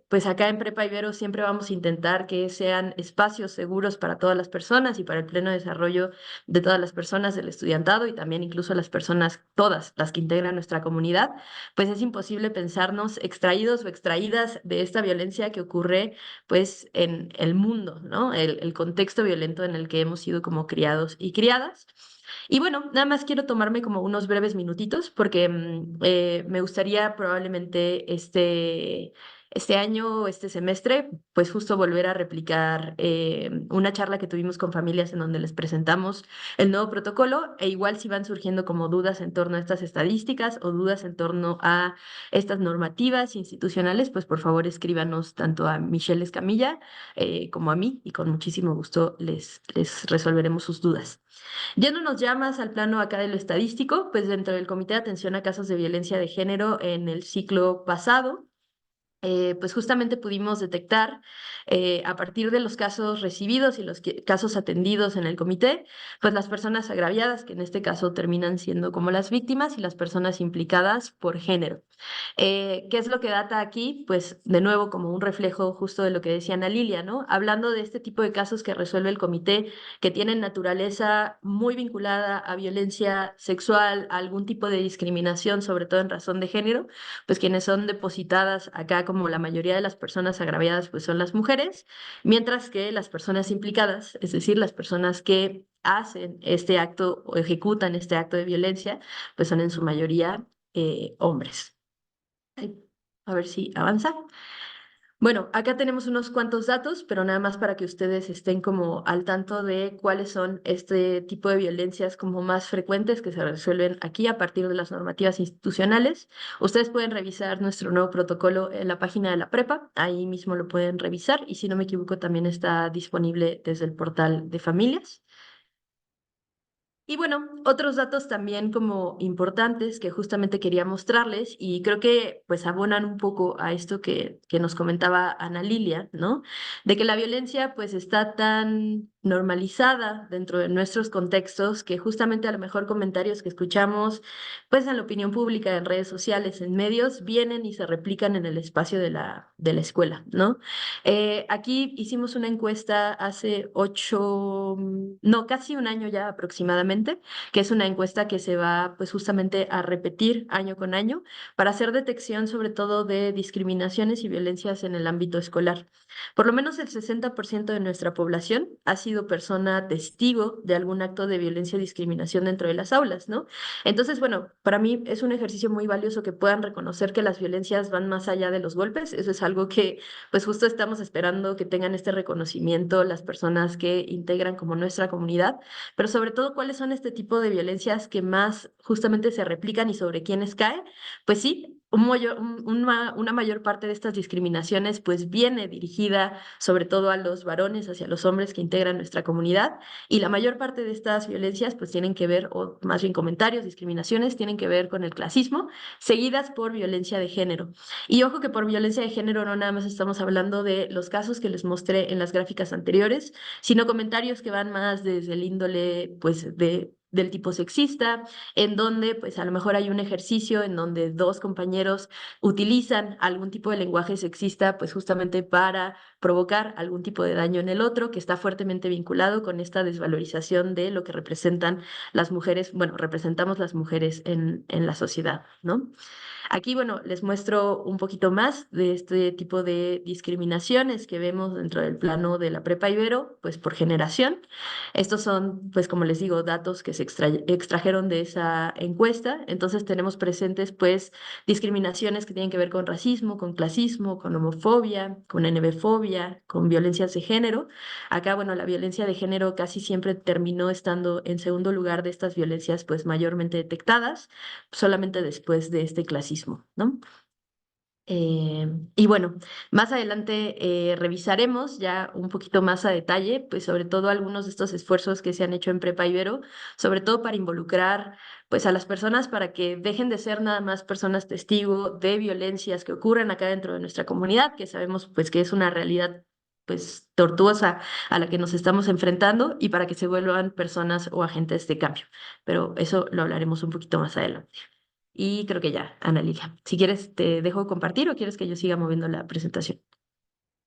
pues acá en Prepa Ibero siempre vamos a intentar que sean espacios seguros para todas las personas y para el pleno desarrollo de todas las personas del estudiantado y también incluso las personas, todas las que integran nuestra comunidad, pues es imposible pensarnos extraídos o extraídas de esta violencia que ocurre pues en el mundo, ¿no? El contexto violento en el que hemos sido como criados y criadas. Y bueno, nada más quiero tomarme como unos breves minutitos porque me gustaría probablemente este año, este semestre, pues justo volver a replicar una charla que tuvimos con familias en donde les presentamos el nuevo protocolo e igual si van surgiendo como dudas en torno a estas estadísticas o dudas en torno a estas normativas institucionales, pues por favor escríbanos tanto a Michelle Escamilla como a mí y con muchísimo gusto les resolveremos sus dudas. Yéndonos ya más al plano acá de lo estadístico, pues dentro del Comité de Atención a Casos de Violencia de Género en el ciclo pasado, pues justamente pudimos detectar a partir de los casos recibidos y los casos atendidos en el comité, pues las personas agraviadas, que en este caso terminan siendo como las víctimas y las personas implicadas por género. ¿Qué es lo que data aquí? Pues de nuevo como un reflejo justo de lo que decía Ana Lilia, ¿no? Hablando de este tipo de casos que resuelve el comité, que tienen naturaleza muy vinculada a violencia sexual, a algún tipo de discriminación, sobre todo en razón de género, pues quienes son depositadas acá como la mayoría de las personas agraviadas, pues son las mujeres, mientras que las personas implicadas, es decir, las personas que hacen este acto o ejecutan este acto de violencia, pues son en su mayoría hombres. Ay, a ver si avanza. Bueno, acá tenemos unos cuantos datos, pero nada más para que ustedes estén como al tanto de cuáles son este tipo de violencias como más frecuentes que se resuelven aquí a partir de las normativas institucionales. Ustedes pueden revisar nuestro nuevo protocolo en la página de la prepa, ahí mismo lo pueden revisar y si no me equivoco también está disponible desde el portal de familias. Y bueno, otros datos también como importantes que justamente quería mostrarles y creo que pues abonan un poco a esto que nos comentaba Ana Lilia, ¿no? De que la violencia pues está tan normalizada dentro de nuestros contextos que justamente a lo mejor comentarios que escuchamos pues en la opinión pública, en redes sociales, en medios, vienen y se replican en el espacio de la escuela, ¿no? Aquí hicimos una encuesta hace no, casi un año ya aproximadamente, que es una encuesta que se va pues justamente a repetir año con año para hacer detección sobre todo de discriminaciones y violencias en el ámbito escolar. Por lo menos el 60% de nuestra población ha sido persona testigo de algún acto de violencia o discriminación dentro de las aulas, ¿no? Entonces, bueno, para mí es un ejercicio muy valioso que puedan reconocer que las violencias van más allá de los golpes. Eso es algo que pues justo estamos esperando que tengan este reconocimiento las personas que integran como nuestra comunidad, pero sobre todo cuáles son este tipo de violencias que más justamente se replican y sobre quiénes cae, pues sí. Una mayor parte de estas discriminaciones pues viene dirigida sobre todo a los varones, hacia los hombres que integran nuestra comunidad y la mayor parte de estas violencias pues tienen que ver, o más bien comentarios, discriminaciones, tienen que ver con el clasismo, seguidas por violencia de género. Y ojo que por violencia de género no nada más estamos hablando de los casos que les mostré en las gráficas anteriores, sino comentarios que van más desde el índole, pues, del tipo sexista, en donde, pues, a lo mejor hay un ejercicio en donde dos compañeros utilizan algún tipo de lenguaje sexista, pues, justamente para provocar algún tipo de daño en el otro, que está fuertemente vinculado con esta desvalorización de lo que representan las mujeres, bueno, representamos las mujeres en la sociedad, ¿no? Aquí, bueno, les muestro un poquito más de este tipo de discriminaciones que vemos dentro del plano de la prepa Ibero, pues por generación. Estos son, pues como les digo, datos que se extrajeron de esa encuesta. Entonces tenemos presentes, pues, discriminaciones que tienen que ver con racismo, con clasismo, con homofobia, con NB-fobia, con violencias de género. Acá, bueno, la violencia de género casi siempre terminó estando en segundo lugar de estas violencias, pues mayormente detectadas solamente después de este clasismo, ¿no? Y bueno, más adelante revisaremos ya un poquito más a detalle, pues sobre todo algunos de estos esfuerzos que se han hecho en Prepa Ibero, sobre todo para involucrar pues a las personas para que dejen de ser nada más personas testigo de violencias que ocurren acá dentro de nuestra comunidad, que sabemos pues que es una realidad pues tortuosa a la que nos estamos enfrentando y para que se vuelvan personas o agentes de cambio. Pero eso lo hablaremos un poquito más adelante. Y creo que ya, Ana Lilia. Si quieres, te dejo compartir o quieres que yo siga moviendo la presentación.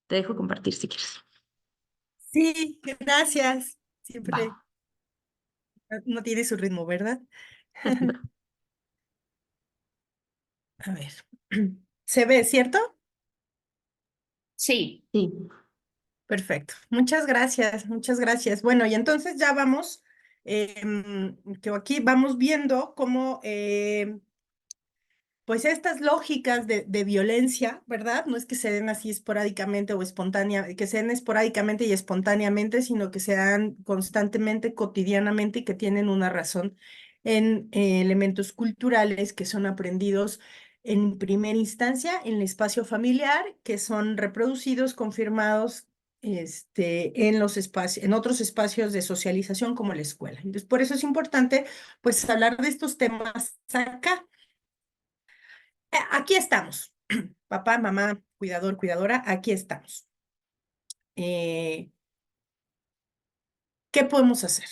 Te dejo compartir si quieres. Sí, gracias. Va. Siempre no tiene su ritmo, ¿verdad? A ver. ¿Se ve, cierto? Sí, Sí. Perfecto. Muchas gracias, muchas gracias. Bueno, y entonces ya vamos, que aquí vamos viendo cómo pues estas lógicas de violencia, ¿verdad? No es que se den así esporádicamente o espontánea, que se den esporádicamente y espontáneamente, sino que se dan constantemente, cotidianamente y que tienen una razón en elementos culturales que son aprendidos en primera instancia en el espacio familiar, que son reproducidos, confirmados en los espacios, en otros espacios de socialización como la escuela. Entonces, por eso es importante, pues, hablar de estos temas acá. Aquí estamos. Papá, mamá, cuidador, cuidadora, aquí estamos. Eh, ¿Qué podemos hacer?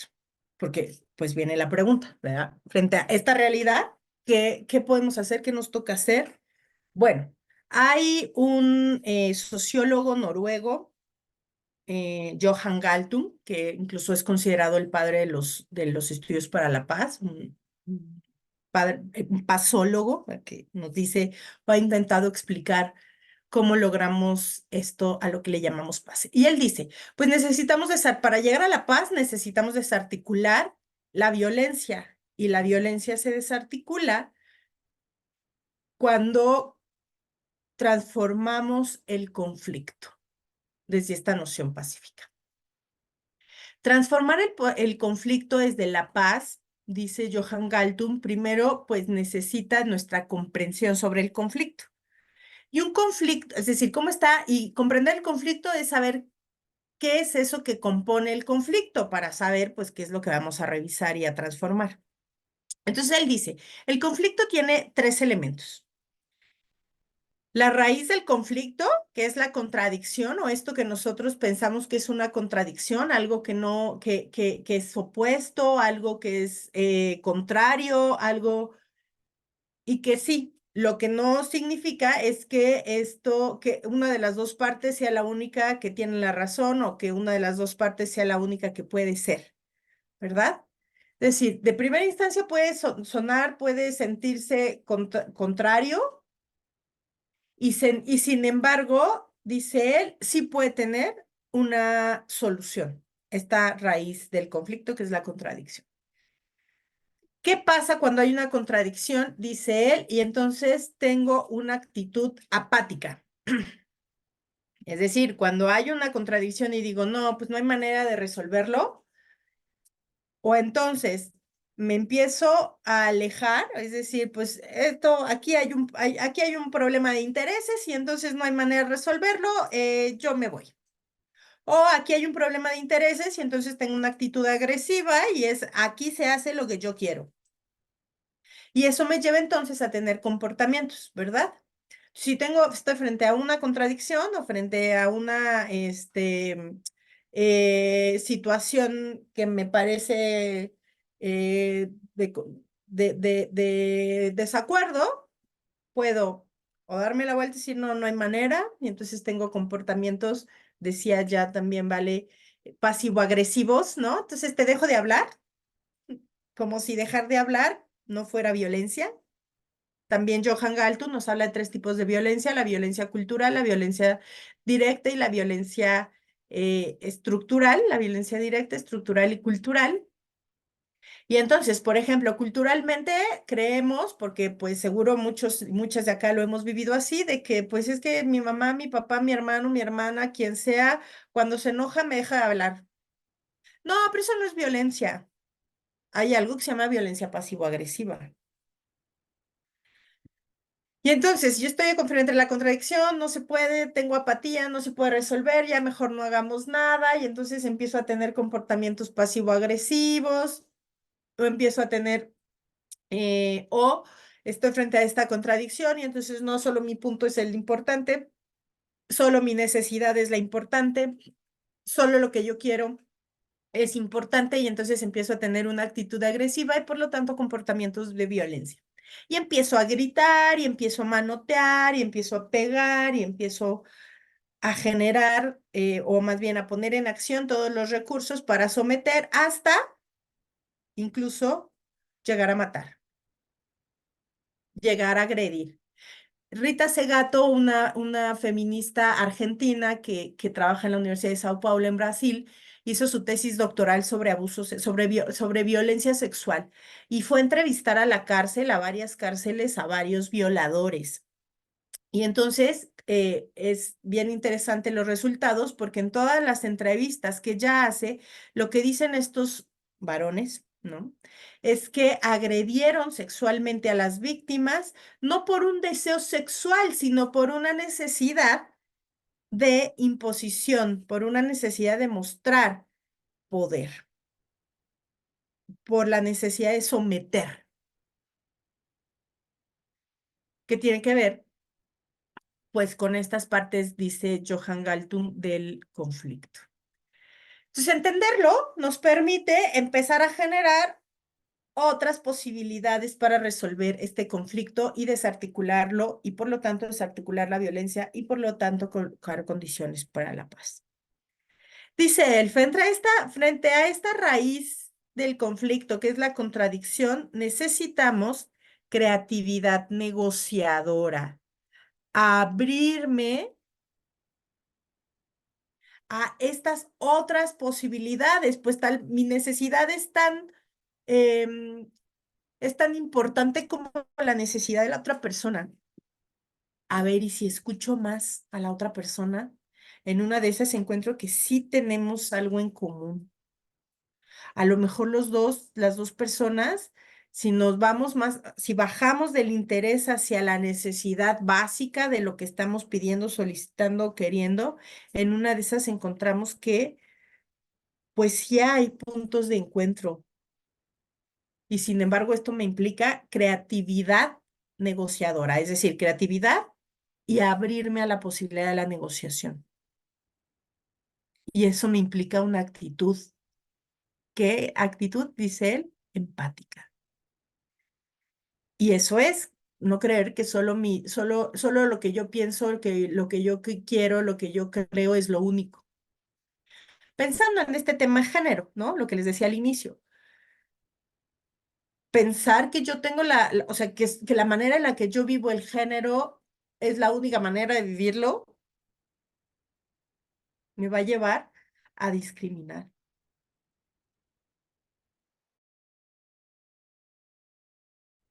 Porque pues viene la pregunta, ¿verdad? Frente a esta realidad, ¿qué podemos hacer? ¿Qué nos toca hacer? Bueno, hay un sociólogo noruego, Johan Galtung, que incluso es considerado el padre de los estudios para la paz, un padre, un pazólogo, que nos dice, ha intentado explicar cómo logramos esto a lo que le llamamos paz. Y él dice, pues para llegar a la paz necesitamos desarticular la violencia y la violencia se desarticula cuando transformamos el conflicto desde esta noción pacífica. Transformar el conflicto desde la paz, dice Johan Galtung, primero pues necesita nuestra comprensión sobre el conflicto. Y un conflicto, es decir, cómo está, y comprender el conflicto es saber qué es eso que compone el conflicto para saber, pues, qué es lo que vamos a revisar y a transformar. Entonces él dice, el conflicto tiene tres elementos. La raíz del conflicto, que es la contradicción o esto que nosotros pensamos que es una contradicción, algo que no, que es opuesto, algo que es contrario, algo y que sí, lo que no significa es que que una de las dos partes sea la única que tiene la razón o que una de las dos partes sea la única que puede ser, ¿verdad? Es decir, de primera instancia puede sonar, puede sentirse contrario y sin embargo, dice él, sí puede tener una solución, esta raíz del conflicto que es la contradicción. ¿Qué pasa cuando hay una contradicción? Dice él, y entonces tengo una actitud apática. Es decir, cuando hay una contradicción y digo, no, pues no hay manera de resolverlo, o entonces me empiezo a alejar, es decir, pues aquí hay un problema de intereses y entonces no hay manera de resolverlo, yo me voy. O aquí hay un problema de intereses y entonces tengo una actitud agresiva y es aquí se hace lo que yo quiero. Y eso me lleva entonces a tener comportamientos, ¿verdad? Si estoy frente a una contradicción o frente a una situación que me parece de desacuerdo, puedo o darme la vuelta y decir, no, no hay manera, y entonces tengo comportamientos, decía ya también, vale, pasivo-agresivos, ¿no? Entonces te dejo de hablar, como si dejar de hablar no fuera violencia. También Johan Galtung nos habla de tres tipos de violencia: la violencia cultural, la violencia directa y la violencia estructural, la violencia directa, estructural y cultural. Y entonces, por ejemplo, culturalmente creemos, porque pues seguro muchas de acá lo hemos vivido así, de que pues es que mi mamá, mi papá, mi hermano, mi hermana, quien sea, cuando se enoja me deja de hablar. No, pero eso no es violencia. Hay algo que se llama violencia pasivo-agresiva. Y entonces yo estoy frente a la contradicción, no se puede, tengo apatía, no se puede resolver, ya mejor no hagamos nada, y entonces empiezo a tener comportamientos pasivo-agresivos, o empiezo a tener, o estoy frente a esta contradicción, y entonces no solo mi punto es el importante, solo mi necesidad es la importante, solo lo que yo quiero es importante, y entonces empiezo a tener una actitud agresiva y por lo tanto comportamientos de violencia. Y empiezo a gritar, y empiezo a manotear, y empiezo a pegar, y empiezo a generar, o más bien a poner en acción todos los recursos para someter hasta incluso llegar a matar, llegar a agredir. Rita Segato, una feminista argentina que trabaja en la Universidad de Sao Paulo en Brasil, hizo su tesis doctoral sobre abusos, sobre violencia sexual y fue a entrevistar a la cárcel, a varias cárceles, a varios violadores. Y entonces es bien interesante los resultados porque en todas las entrevistas que ella hace, lo que dicen estos varones, ¿no? Es que agredieron sexualmente a las víctimas, no por un deseo sexual, sino por una necesidad de imposición, por una necesidad de mostrar poder, por la necesidad de someter, que tiene que ver, pues, con estas partes, dice Johan Galtung, del conflicto. Entonces, entenderlo nos permite empezar a generar otras posibilidades para resolver este conflicto y desarticularlo, y por lo tanto desarticular la violencia y por lo tanto colocar condiciones para la paz. Dice él, frente a esta raíz del conflicto, que es la contradicción, necesitamos creatividad negociadora, abrirme a estas otras posibilidades, pues mi necesidad es tan importante como la necesidad de la otra persona. A ver, y si escucho más a la otra persona, en una de esas encuentro que sí tenemos algo en común. A lo mejor las dos personas, si nos vamos más, si bajamos del interés hacia la necesidad básica de lo que estamos pidiendo, solicitando, queriendo, en una de esas encontramos que pues sí hay puntos de encuentro. Y sin embargo, esto me implica creatividad negociadora, es decir, creatividad y abrirme a la posibilidad de la negociación. Y eso me implica una actitud. ¿Qué actitud? Dice él, empática. Y eso es no creer que solo lo que yo pienso, lo que yo quiero, lo que yo creo es lo único. Pensando en este tema de género, ¿no? Lo que les decía al inicio. Pensar que yo tengo o sea, que la manera en la que yo vivo el género es la única manera de vivirlo, me va a llevar a discriminar,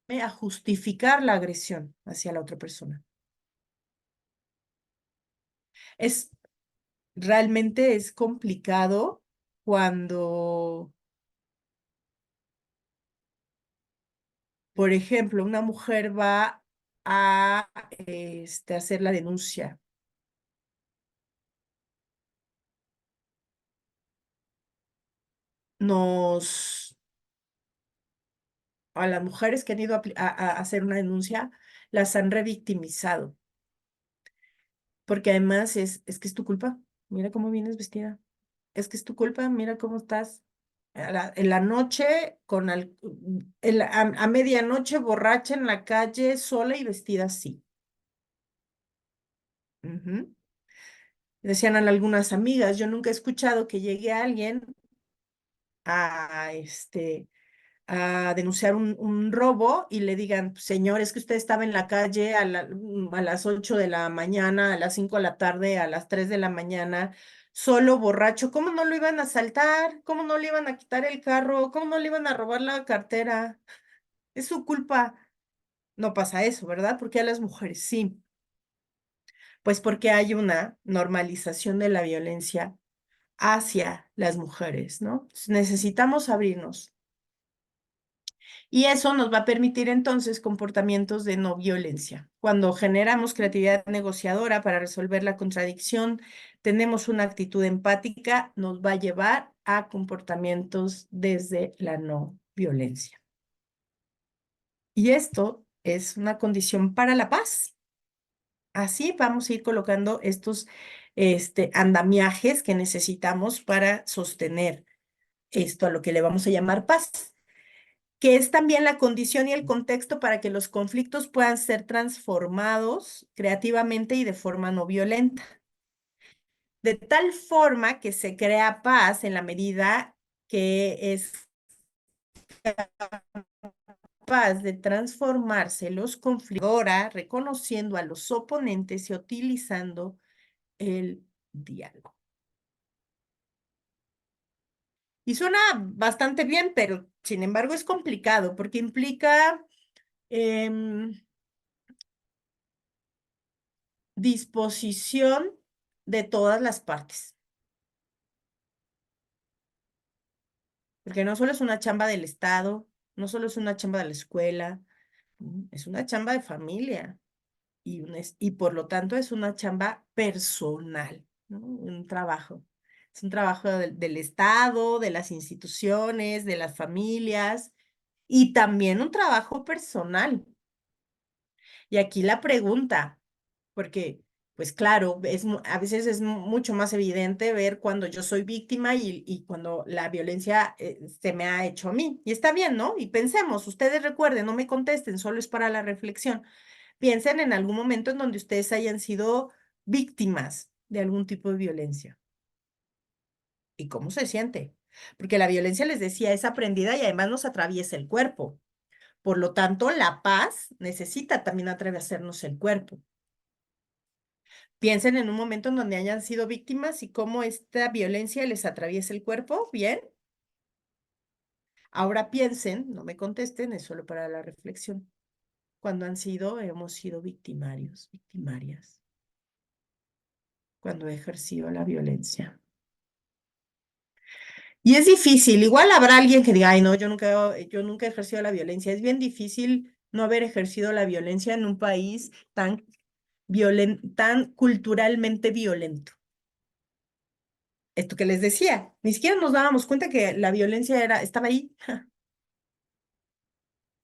a justificar la agresión hacia la otra persona. Es realmente es complicado cuando, por ejemplo, una mujer va a hacer la denuncia. A las mujeres que han ido a hacer una denuncia, las han revictimizado. Porque además es que es tu culpa. Mira cómo vienes vestida. Es que es tu culpa, mira cómo estás. En la noche, a medianoche, borracha en la calle, sola y vestida así. Ujú. Decían a algunas amigas, yo nunca he escuchado que llegue alguien a, a denunciar un robo y le digan, señor, es que usted estaba en la calle a las 8 de la mañana, a las 5 de la tarde, a las 3 de la mañana, solo borracho. ¿Cómo no lo iban a asaltar? ¿Cómo no le iban a quitar el carro? ¿Cómo no le iban a robar la cartera? Es su culpa. No pasa eso, ¿verdad? Porque a las mujeres sí. Pues porque hay una normalización de la violencia hacia las mujeres, ¿no? Necesitamos abrirnos. Y eso nos va a permitir entonces comportamientos de no violencia. Cuando generamos creatividad negociadora para resolver la contradicción, tenemos una actitud empática, nos va a llevar a comportamientos desde la no violencia. Y esto es una condición para la paz. Así vamos a ir colocando estos andamiajes que necesitamos para sostener esto a lo que le vamos a llamar paz, que es también la condición y el contexto para que los conflictos puedan ser transformados creativamente y de forma no violenta. De tal forma que se crea paz en la medida que es capaz de transformarse los conflictos, ahora reconociendo a los oponentes y utilizando el diálogo. Y suena bastante bien, pero sin embargo es complicado porque implica disposición de todas las partes. Porque no solo es una chamba del Estado, no solo es una chamba de la escuela, es una chamba de familia y por lo tanto es una chamba personal, ¿no? Un trabajo. Es un trabajo del Estado, de las instituciones, de las familias y también un trabajo personal. Y aquí la pregunta, porque, pues claro, a veces es mucho más evidente ver cuando yo soy víctima y cuando la violencia se me ha hecho a mí. Y está bien, ¿no? Y pensemos, ustedes recuerden, no me contesten, solo es para la reflexión. Piensen en algún momento en donde ustedes hayan sido víctimas de algún tipo de violencia. ¿Y cómo se siente? Porque la violencia, les decía, es aprendida y además nos atraviesa el cuerpo. Por lo tanto, la paz necesita también atravesarnos el cuerpo. Piensen en un momento en donde hayan sido víctimas y cómo esta violencia les atraviesa el cuerpo. Bien. Ahora piensen, no me contesten, es solo para la reflexión. Cuando hemos sido victimarios, victimarias. Cuando he ejercido la violencia. Y es difícil, igual habrá alguien que diga, ay, no, yo nunca he ejercido la violencia. Es bien difícil no haber ejercido la violencia en un país tan culturalmente violento. Esto que les decía, ni siquiera nos dábamos cuenta que la violencia estaba ahí.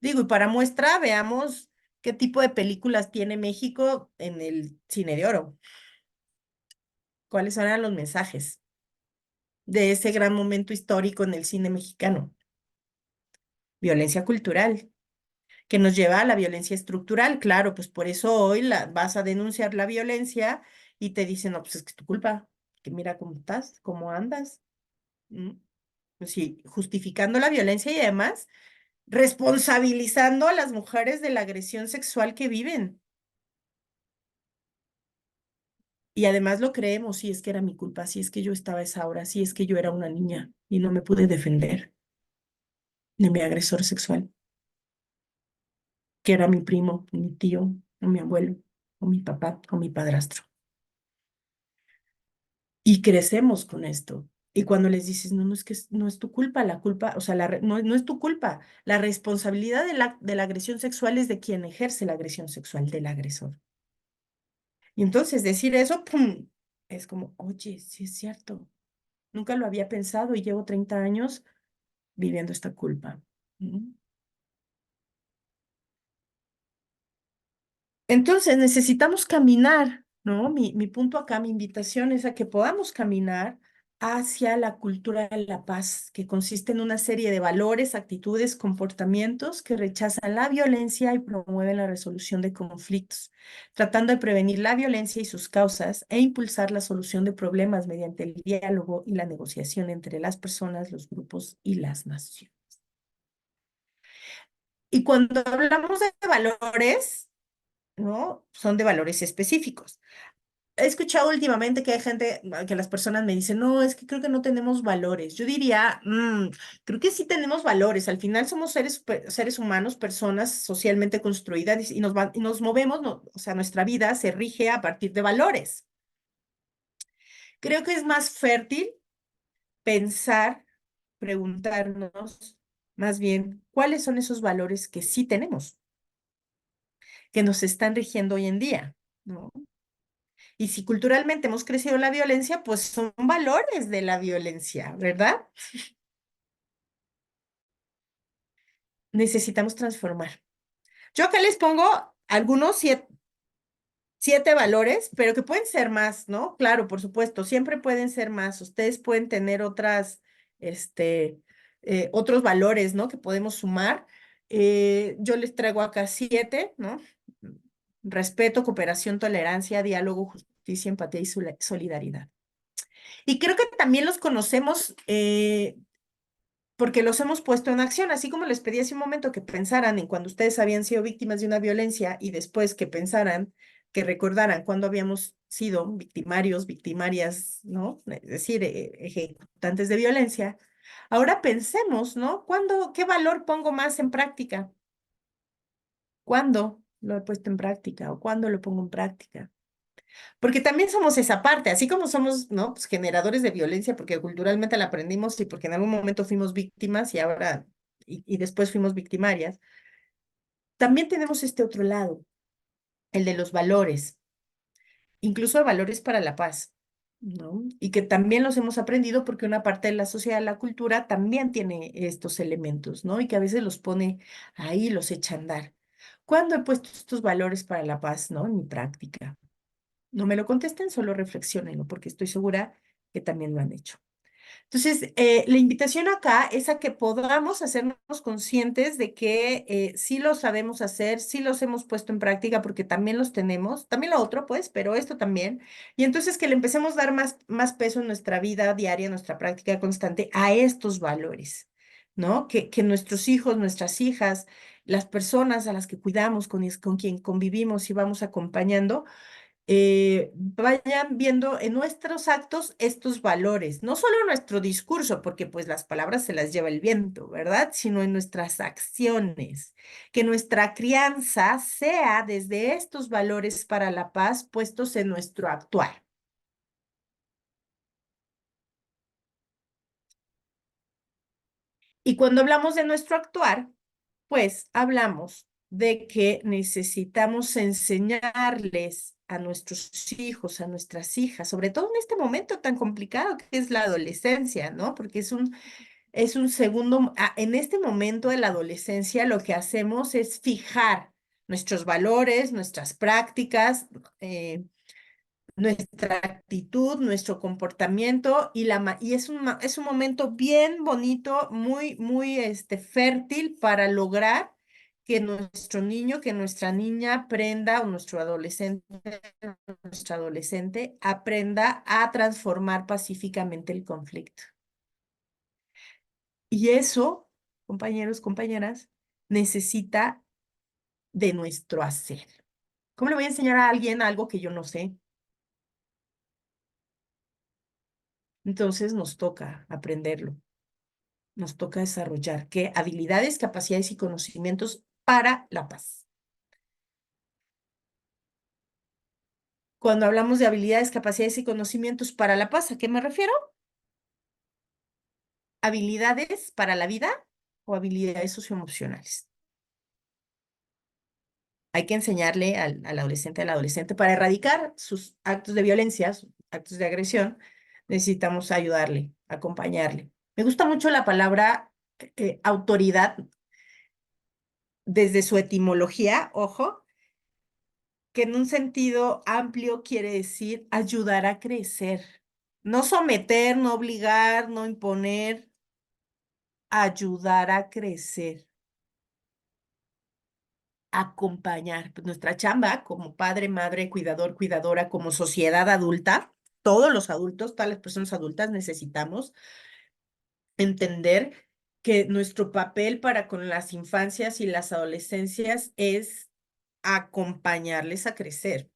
Digo, y para muestra, veamos qué tipo de películas tiene México en el cine de oro. ¿Cuáles eran los mensajes de ese gran momento histórico en el cine mexicano? Violencia cultural, que nos lleva a la violencia estructural. Claro, pues por eso hoy vas a denunciar la violencia y te dicen, no, pues es que es tu culpa, que mira cómo estás, cómo andas. ¿Mm? Pues sí, justificando la violencia y además responsabilizando a las mujeres de la agresión sexual que viven. Y además lo creemos, si es que era mi culpa, si es que yo estaba a esa hora, si es que yo era una niña y no me pude defender de mi agresor sexual, que era mi primo, mi tío, o mi abuelo, o mi papá, o mi padrastro. Y crecemos con esto. Y cuando les dices, no, no es que no es tu culpa, la culpa, o sea, no es tu culpa. La responsabilidad de la agresión sexual es de quien ejerce la agresión sexual, del agresor. Y entonces decir eso, ¡pum! Es como, oye, sí es cierto. Nunca lo había pensado y llevo 30 años viviendo esta culpa. ¿Mm? Entonces necesitamos caminar, ¿no? Mi punto acá, mi invitación es a que podamos caminar hacia la cultura de la paz, que consiste en una serie de valores, actitudes, comportamientos que rechazan la violencia y promueven la resolución de conflictos, tratando de prevenir la violencia y sus causas e impulsar la solución de problemas mediante el diálogo y la negociación entre las personas, los grupos y las naciones. Y cuando hablamos de valores, ¿no? Son de valores específicos. He escuchado últimamente que hay gente, que las personas me dicen, no, es que creo que no tenemos valores. Yo diría, creo que sí tenemos valores. Al final somos seres humanos, personas socialmente construidas y nos movemos, o sea, nuestra vida se rige a partir de valores. Creo que es más fértil pensar, preguntarnos más bien, ¿cuáles son esos valores que sí tenemos, que nos están rigiendo hoy en día? ¿No? Y si culturalmente hemos crecido la violencia, pues son valores de la violencia, ¿verdad? Necesitamos transformar. Yo acá les pongo algunos siete valores, pero que pueden ser más, ¿no? Claro, por supuesto, siempre pueden ser más. Ustedes pueden tener otros valores, ¿no? Que podemos sumar. Yo les traigo acá 7, ¿no? Respeto, cooperación, tolerancia, diálogo, justicia, empatía y solidaridad. Y creo que también los conocemos porque los hemos puesto en acción, así como les pedí hace un momento que pensaran en cuando ustedes habían sido víctimas de una violencia y después que pensaran, que recordaran cuando habíamos sido victimarios, victimarias, ¿no? Es decir, ejecutantes de violencia. Ahora pensemos, ¿no? ¿Qué valor pongo más en práctica? ¿Cuándo lo he puesto en práctica o cuándo lo pongo en práctica? Porque también somos esa parte, así como somos, ¿no? Pues generadores de violencia, porque culturalmente la aprendimos y porque en algún momento fuimos víctimas y ahora, y después fuimos victimarias, también tenemos este otro lado, el de los valores, incluso valores para la paz, ¿no? Y que también los hemos aprendido porque una parte de la sociedad, la cultura, también tiene estos elementos, ¿no? Y que a veces los pone ahí, los echa a andar. ¿Cuándo he puesto estos valores para la paz, ¿no? En mi práctica. No me lo contesten, solo reflexionenlo, porque estoy segura que también lo han hecho. Entonces, la invitación acá es a que podamos hacernos conscientes de que sí lo sabemos hacer, sí los hemos puesto en práctica, porque también los tenemos, también lo otro, pues, pero esto también. Y entonces que le empecemos a dar más peso en nuestra vida diaria, en nuestra práctica constante, a estos valores, ¿no? Que nuestros hijos, nuestras hijas, las personas a las que cuidamos, con quien convivimos y vamos acompañando, vayan viendo en nuestros actos estos valores, no solo en nuestro discurso, porque pues las palabras se las lleva el viento, ¿verdad? Sino en nuestras acciones, que nuestra crianza sea desde estos valores para la paz puestos en nuestro actuar. Y cuando hablamos de nuestro actuar, pues hablamos de que necesitamos enseñarles a nuestros hijos, a nuestras hijas, sobre todo en este momento tan complicado que es la adolescencia, ¿no? Porque es un segundo, en este momento de la adolescencia lo que hacemos es fijar nuestros valores, nuestras prácticas, nuestra actitud, nuestro comportamiento y es un momento bien bonito, muy fértil para lograr que nuestro niño, que nuestra niña aprenda o nuestro adolescente aprenda a transformar pacíficamente el conflicto. Y eso, compañeros, compañeras, necesita de nuestro hacer. ¿Cómo le voy a enseñar a alguien algo que yo no sé? Entonces nos toca aprenderlo, nos toca desarrollar qué habilidades, capacidades y conocimientos para la paz. Cuando hablamos de habilidades, capacidades y conocimientos para la paz, ¿a qué me refiero? ¿Habilidades para la vida o habilidades socioemocionales? Hay que enseñarle al adolescente, al adolescente, para erradicar sus actos de violencia, sus actos de agresión, necesitamos ayudarle, acompañarle. Me gusta mucho la palabra autoridad desde su etimología, ojo, que en un sentido amplio quiere decir ayudar a crecer. No someter, no obligar, no imponer, ayudar a crecer, acompañar. Pues nuestra chamba como padre, madre, cuidador, cuidadora, como sociedad adulta, todos los adultos, todas las personas adultas necesitamos entender que nuestro papel para con las infancias y las adolescencias es acompañarles a crecer.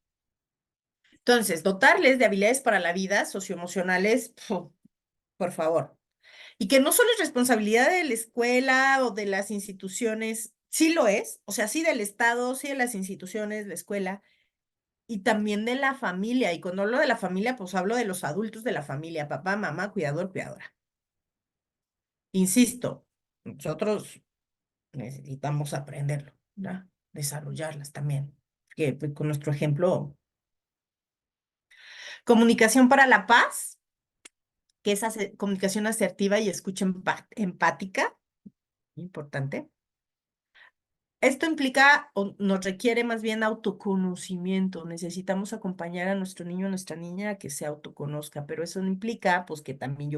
Entonces, dotarles de habilidades para la vida socioemocionales, por favor. Y que no solo es responsabilidad de la escuela o de las instituciones, sí lo es, o sea, sí del Estado, sí de las instituciones, la escuela, y también de la familia. Y cuando hablo de la familia, pues hablo de los adultos de la familia, papá, mamá, cuidador, cuidadora. Insisto, nosotros necesitamos aprenderlo, ¿verdad? Desarrollarlas también. Que pues, con nuestro ejemplo, comunicación para la paz, que es comunicación asertiva y escucha empática, importante. Esto implica o nos requiere más bien autoconocimiento. Necesitamos acompañar a nuestro niño, a nuestra niña a que se autoconozca, pero eso no implica pues que también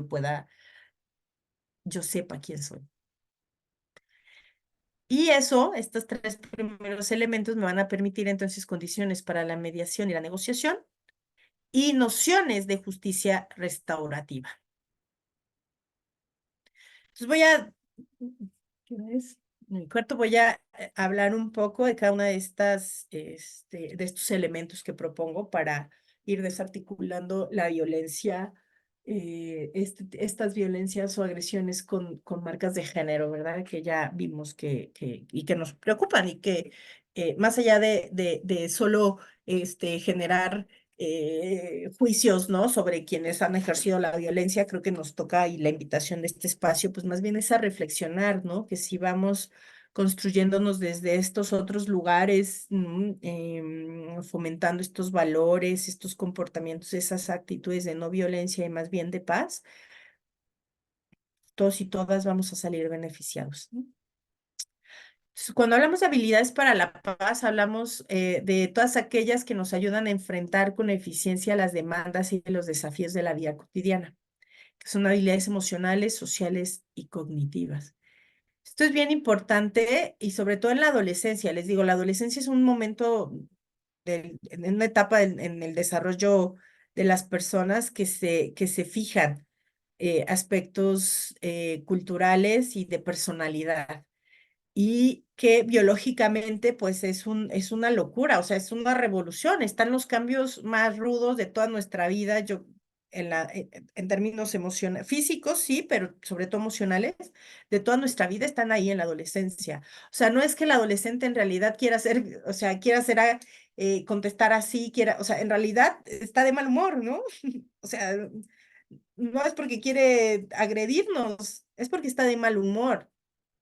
yo sepa quién soy. Y eso, estos tres primeros elementos me van a permitir entonces condiciones para la mediación y la negociación y nociones de justicia restaurativa. Entonces ¿qué hora es? En el cuarto voy a hablar un poco de cada una de de estos elementos que propongo para ir desarticulando la violencia estas violencias o agresiones con marcas de género, ¿verdad? Que ya vimos y que nos preocupan y que más allá de solo generar juicios, ¿no? Sobre quienes han ejercido la violencia, creo que nos toca y la invitación de este espacio, pues más bien es a reflexionar, ¿no? Que si vamos construyéndonos desde estos otros lugares, fomentando estos valores, estos comportamientos, esas actitudes de no violencia y más bien de paz, todos y todas vamos a salir beneficiados, ¿no? Entonces, cuando hablamos de habilidades para la paz, hablamos de todas aquellas que nos ayudan a enfrentar con eficiencia las demandas y los desafíos de la vida cotidiana, que son habilidades emocionales, sociales y cognitivas. Esto es bien importante y sobre todo en la adolescencia. Les digo, la adolescencia es un momento, en una etapa en el desarrollo de las personas que se fijan aspectos culturales y de personalidad y que biológicamente pues es una locura, o sea, es una revolución, están los cambios más rudos de toda nuestra vida, yo en términos físicos sí, pero sobre todo emocionales, de toda nuestra vida están ahí en la adolescencia. O sea, no es que el adolescente en realidad quiera ser, o sea, quiera ser, contestar así, quiera, o sea, en realidad está de mal humor, ¿no? O sea, no es porque quiere agredirnos, es porque está de mal humor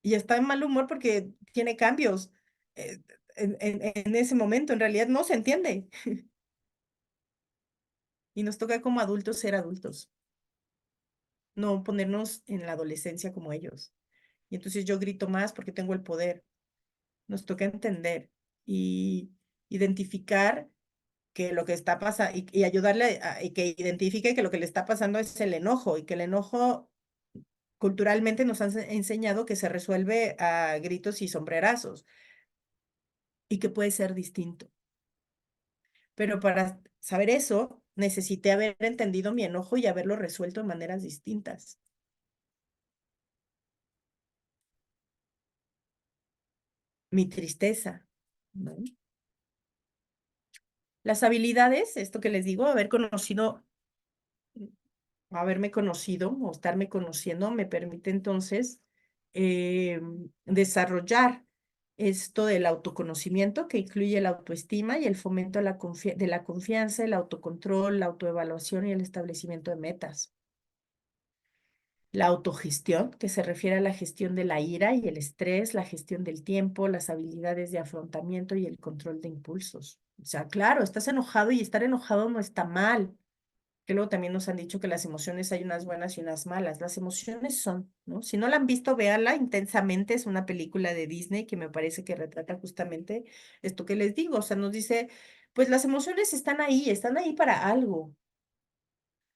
y está en mal humor porque tiene cambios eh, en ese momento. En realidad no se entiende y nos toca como adultos ser adultos, no ponernos en la adolescencia como ellos. Y entonces yo grito más porque tengo el poder. Nos toca entender y identificar que lo que está pasando y ayudarle y que identifique que lo que le está pasando es el enojo y que el enojo culturalmente nos han enseñado que se resuelve a gritos y sombrerazos y que puede ser distinto. Pero para saber eso, necesité haber entendido mi enojo y haberlo resuelto de maneras distintas. Mi tristeza, ¿no? Las habilidades, esto que les digo, haberme conocido o estarme conociendo, me permite entonces desarrollar esto del autoconocimiento que incluye la autoestima y el fomento de la confianza, el autocontrol, la autoevaluación y el establecimiento de metas. La autogestión, que se refiere a la gestión de la ira y el estrés, la gestión del tiempo, las habilidades de afrontamiento y el control de impulsos. O sea, claro, estás enojado y estar enojado no está mal. Que luego también nos han dicho que las emociones hay unas buenas y unas malas. Las emociones son, ¿no? Si no la han visto, véanla intensamente. Es una película de Disney que me parece que retrata justamente esto que les digo. O sea, nos dice, pues las emociones están ahí para algo.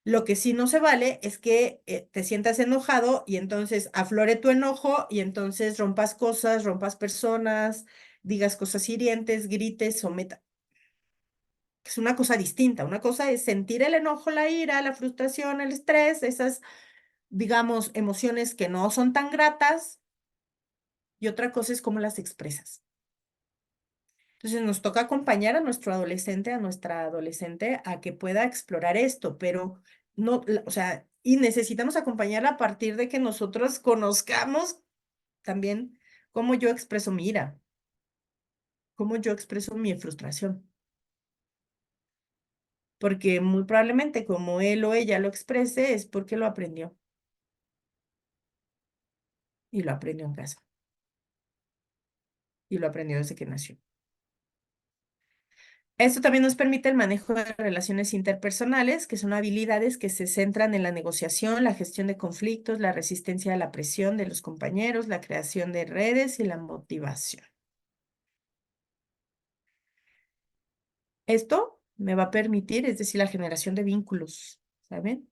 Lo que sí no se vale es que te sientas enojado y entonces aflore tu enojo y entonces rompas cosas, rompas personas, digas cosas hirientes, grites o es una cosa distinta. Una cosa es sentir el enojo, la ira, la frustración, el estrés, esas, digamos, emociones que no son tan gratas, y otra cosa es cómo las expresas. Entonces nos toca acompañar a nuestro adolescente, a nuestra adolescente, a que pueda explorar esto, pero no, o sea, y necesitamos acompañarla a partir de que nosotros conozcamos también cómo yo expreso mi ira, cómo yo expreso mi frustración. Porque muy probablemente como él o ella lo exprese es porque lo aprendió y lo aprendió en casa y lo aprendió desde que nació. Esto también nos permite el manejo de relaciones interpersonales, que son habilidades que se centran en la negociación, la gestión de conflictos, la resistencia a la presión de los compañeros, la creación de redes y la motivación. Esto me va a permitir, es decir, la generación de vínculos, ¿saben?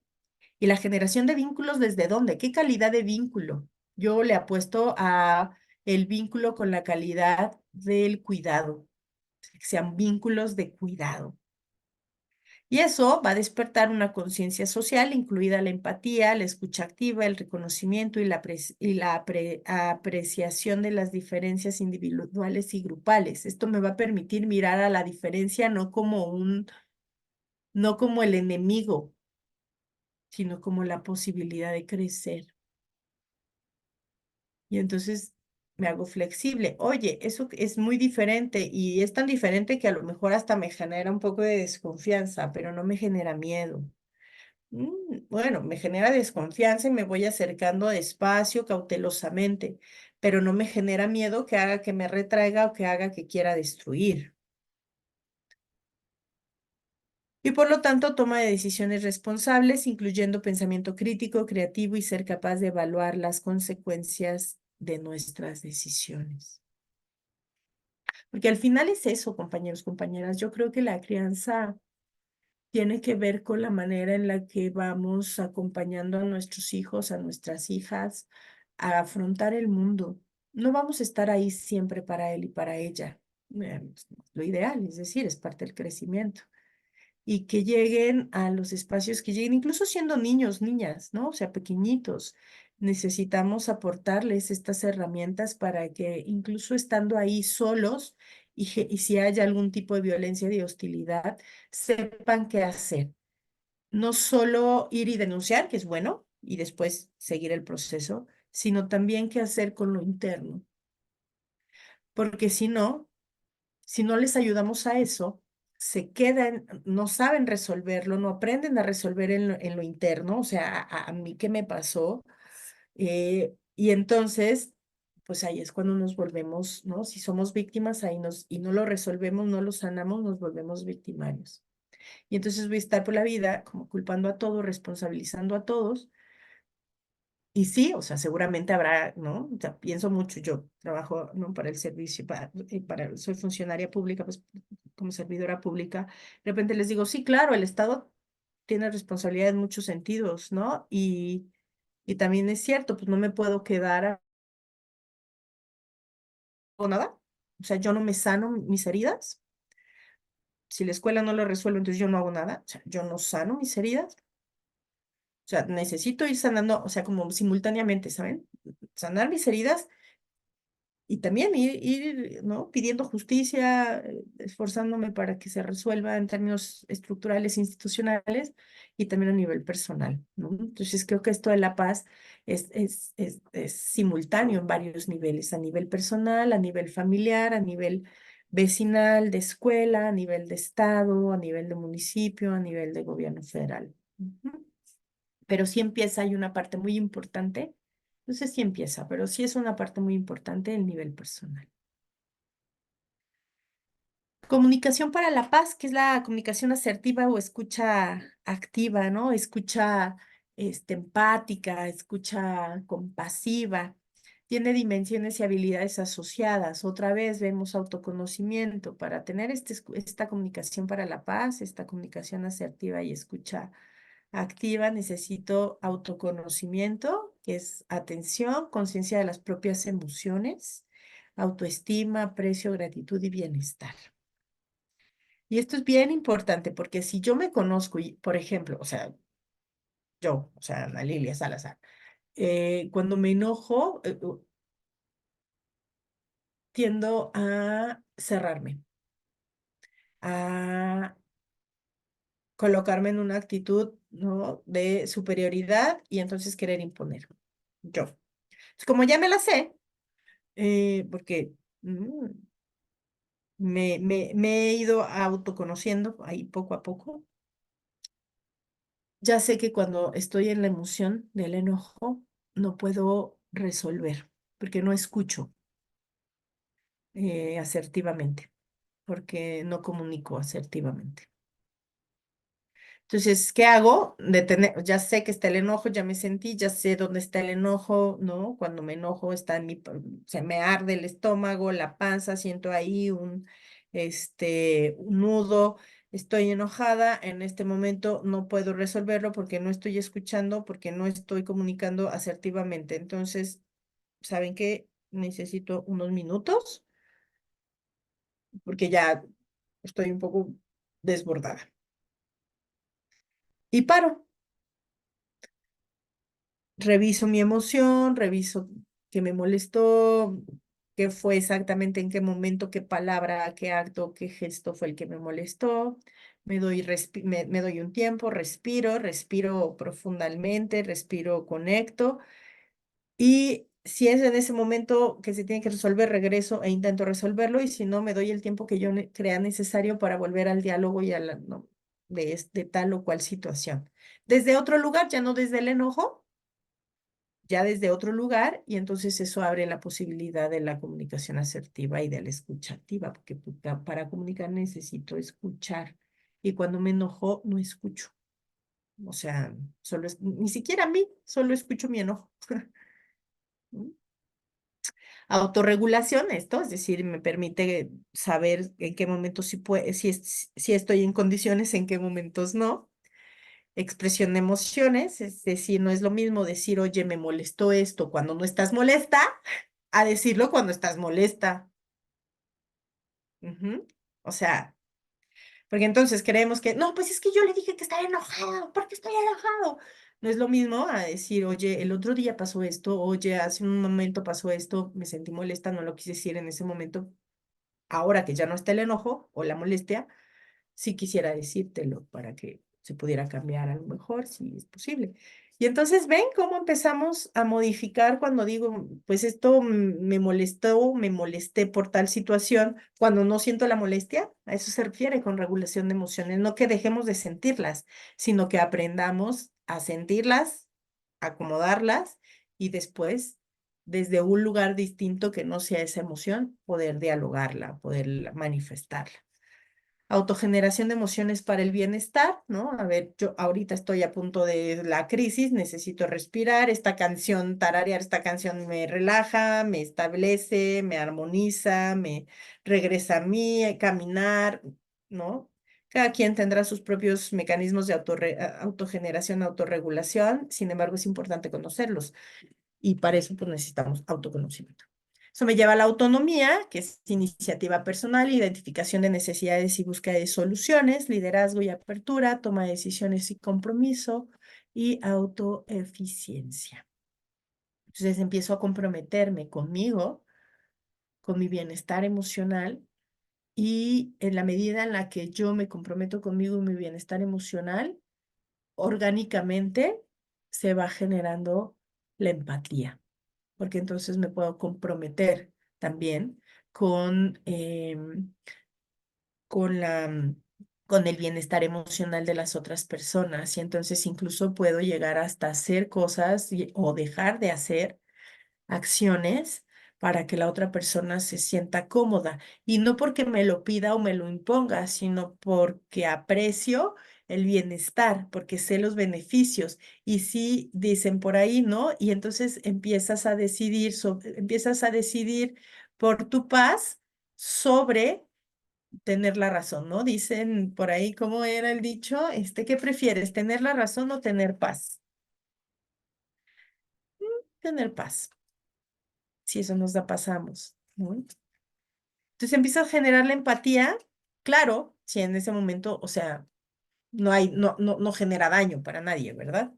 ¿Y la generación de vínculos desde dónde? ¿Qué calidad de vínculo? Yo le apuesto a el vínculo con la calidad del cuidado, que sean vínculos de cuidado. Y eso va a despertar una conciencia social, incluida la empatía, la escucha activa, el reconocimiento y apreciación de las diferencias individuales y grupales. Esto me va a permitir mirar a la diferencia no como el enemigo, sino como la posibilidad de crecer. Y entonces me hago flexible. Oye, eso es muy diferente y es tan diferente que a lo mejor hasta me genera un poco de desconfianza, pero no me genera miedo. Bueno, me genera desconfianza y me voy acercando despacio, cautelosamente, pero no me genera miedo que haga que me retraiga o que haga que quiera destruir. Y por lo tanto, toma de decisiones responsables, incluyendo pensamiento crítico, creativo y ser capaz de evaluar las consecuencias de nuestras decisiones. Porque al final es eso, compañeros, compañeras. Yo creo que la crianza tiene que ver con la manera en la que vamos acompañando a nuestros hijos, a nuestras hijas, a afrontar el mundo. No vamos a estar ahí siempre para él y para ella. Lo ideal, es decir, es parte del crecimiento. Y que lleguen a los espacios que lleguen, incluso siendo niños, niñas, ¿no? O sea, pequeñitos. Necesitamos aportarles estas herramientas para que incluso estando ahí solos y si hay algún tipo de violencia, de hostilidad, sepan qué hacer. No solo ir y denunciar, que es bueno, y después seguir el proceso, sino también qué hacer con lo interno. Porque si no les ayudamos a eso, se quedan, no saben resolverlo, no aprenden a resolver en lo interno, o sea, a mí qué me pasó. Y entonces, pues ahí es cuando nos volvemos, ¿no? Si somos víctimas, y no lo resolvemos, no lo sanamos, nos volvemos victimarios. Y entonces voy a estar por la vida como culpando a todos, responsabilizando a todos. Y sí, o sea, seguramente habrá, ¿no? O sea, pienso mucho, yo trabajo, ¿no? Para el servicio, soy funcionaria pública, pues como servidora pública, de repente les digo, sí, claro, el Estado tiene responsabilidad en muchos sentidos, ¿no? Y también es cierto, pues no me puedo quedar o nada, o sea, yo no me sano mis heridas, si la escuela no lo resuelve, entonces yo no hago nada, o sea, yo no sano mis heridas, o sea, necesito ir sanando, o sea, como simultáneamente, ¿saben? Sanar mis heridas y también ir, ¿no? Pidiendo justicia, esforzándome para que se resuelva en términos estructurales, institucionales y también a nivel personal, ¿no? Entonces creo que esto de la paz es simultáneo en varios niveles, a nivel personal, a nivel familiar, a nivel vecinal, de escuela, a nivel de estado, a nivel de municipio, a nivel de gobierno federal. Ujú. Pero sí empieza, hay una parte muy importante, no sé si empieza, pero sí es una parte muy importante el nivel personal. Comunicación para la paz, que es la comunicación asertiva o escucha activa, ¿no? Escucha empática, escucha compasiva. Tiene dimensiones y habilidades asociadas. Otra vez vemos autoconocimiento. Para tener esta comunicación para la paz, esta comunicación asertiva y escucha activa, necesito autoconocimiento, que es atención, conciencia de las propias emociones, autoestima, aprecio, gratitud y bienestar. Y esto es bien importante porque si yo me conozco y, por ejemplo, o sea, o sea, Ana Lilia Salazar, cuando me enojo, tiendo a cerrarme, a colocarme en una actitud, ¿no? De superioridad y entonces querer imponer. Yo. Como ya me la sé, porque mm, me he ido autoconociendo ahí poco a poco. Ya sé que cuando estoy en la emoción del enojo, no puedo resolver, porque no escucho asertivamente, porque no comunico asertivamente. Entonces, ¿qué hago? Ya sé que está el enojo, ya me sentí, ya sé dónde está el enojo, ¿no? Cuando me enojo está se me arde el estómago, la panza, siento ahí un nudo, estoy enojada, en este momento no puedo resolverlo porque no estoy escuchando, porque no estoy comunicando asertivamente. Entonces, ¿saben qué? Necesito unos minutos porque ya estoy un poco desbordada. Y paro. Reviso mi emoción, reviso qué me molestó, qué fue exactamente en qué momento, qué palabra, qué acto, qué gesto fue el que me molestó. me doy un tiempo, respiro profundamente, respiro, conecto. Y si es en ese momento que se tiene que resolver, regreso e intento resolverlo. Y si no, me doy el tiempo que yo crea necesario para volver al diálogo y a la, ¿no? de tal o cual situación. Desde otro lugar, ya no desde el enojo, ya desde otro lugar, y entonces eso abre la posibilidad de la comunicación asertiva y de la escucha activa, porque para comunicar necesito escuchar. Y cuando me enojo, no escucho. O sea, ni siquiera a mí, solo escucho mi enojo. ¿Mm? Autorregulación, esto, es decir, me permite saber en qué momentos si estoy en condiciones, en qué momentos no. Expresión de emociones, es decir, no es lo mismo decir, oye, me molestó esto cuando no estás molesta, a decirlo cuando estás molesta. Ujú. O sea, porque entonces creemos que, no, pues es que yo le dije que estaba enojado, ¿por qué estoy enojado? No es lo mismo a decir, oye, el otro día pasó esto, oye, hace un momento pasó esto, me sentí molesta, no lo quise decir en ese momento. Ahora que ya no está el enojo o la molestia, sí quisiera decírtelo para que se pudiera cambiar a lo mejor, si es posible. Y entonces ven cómo empezamos a modificar cuando digo, pues esto me molestó, me molesté por tal situación, cuando no siento la molestia, a eso se refiere con regulación de emociones, no que dejemos de sentirlas, sino que aprendamos a sentirlas, acomodarlas y después, desde un lugar distinto que no sea esa emoción, poder dialogarla, poder manifestarla. Autogeneración de emociones para el bienestar, ¿no? A ver, yo ahorita estoy a punto de la crisis, necesito respirar, tararear esta canción me relaja, me establece, me armoniza, me regresa a mí, caminar, ¿no? Cada quien tendrá sus propios mecanismos de autogeneración, autorregulación, sin embargo es importante conocerlos y para eso pues necesitamos autoconocimiento. Eso me lleva a la autonomía, que es iniciativa personal, identificación de necesidades y búsqueda de soluciones, liderazgo y apertura, toma de decisiones y compromiso, y autoeficiencia. Entonces empiezo a comprometerme conmigo, con mi bienestar emocional, y en la medida en la que yo me comprometo conmigo y mi bienestar emocional, orgánicamente se va generando la empatía, porque entonces me puedo comprometer también con, con con el bienestar emocional de las otras personas y entonces incluso puedo llegar hasta hacer cosas o dejar de hacer acciones para que la otra persona se sienta cómoda. Y no porque me lo pida o me lo imponga, sino porque aprecio el bienestar, porque sé los beneficios. Y sí, dicen por ahí, ¿no? Y entonces empiezas a decidir por tu paz sobre tener la razón, ¿no? Dicen por ahí, ¿cómo era el dicho? ¿Qué prefieres, tener la razón o tener paz? Tener paz. Si eso nos da, pasamos, ¿no? Entonces empieza a generar la empatía, claro, si en ese momento, o sea, no genera daño para nadie, ¿verdad?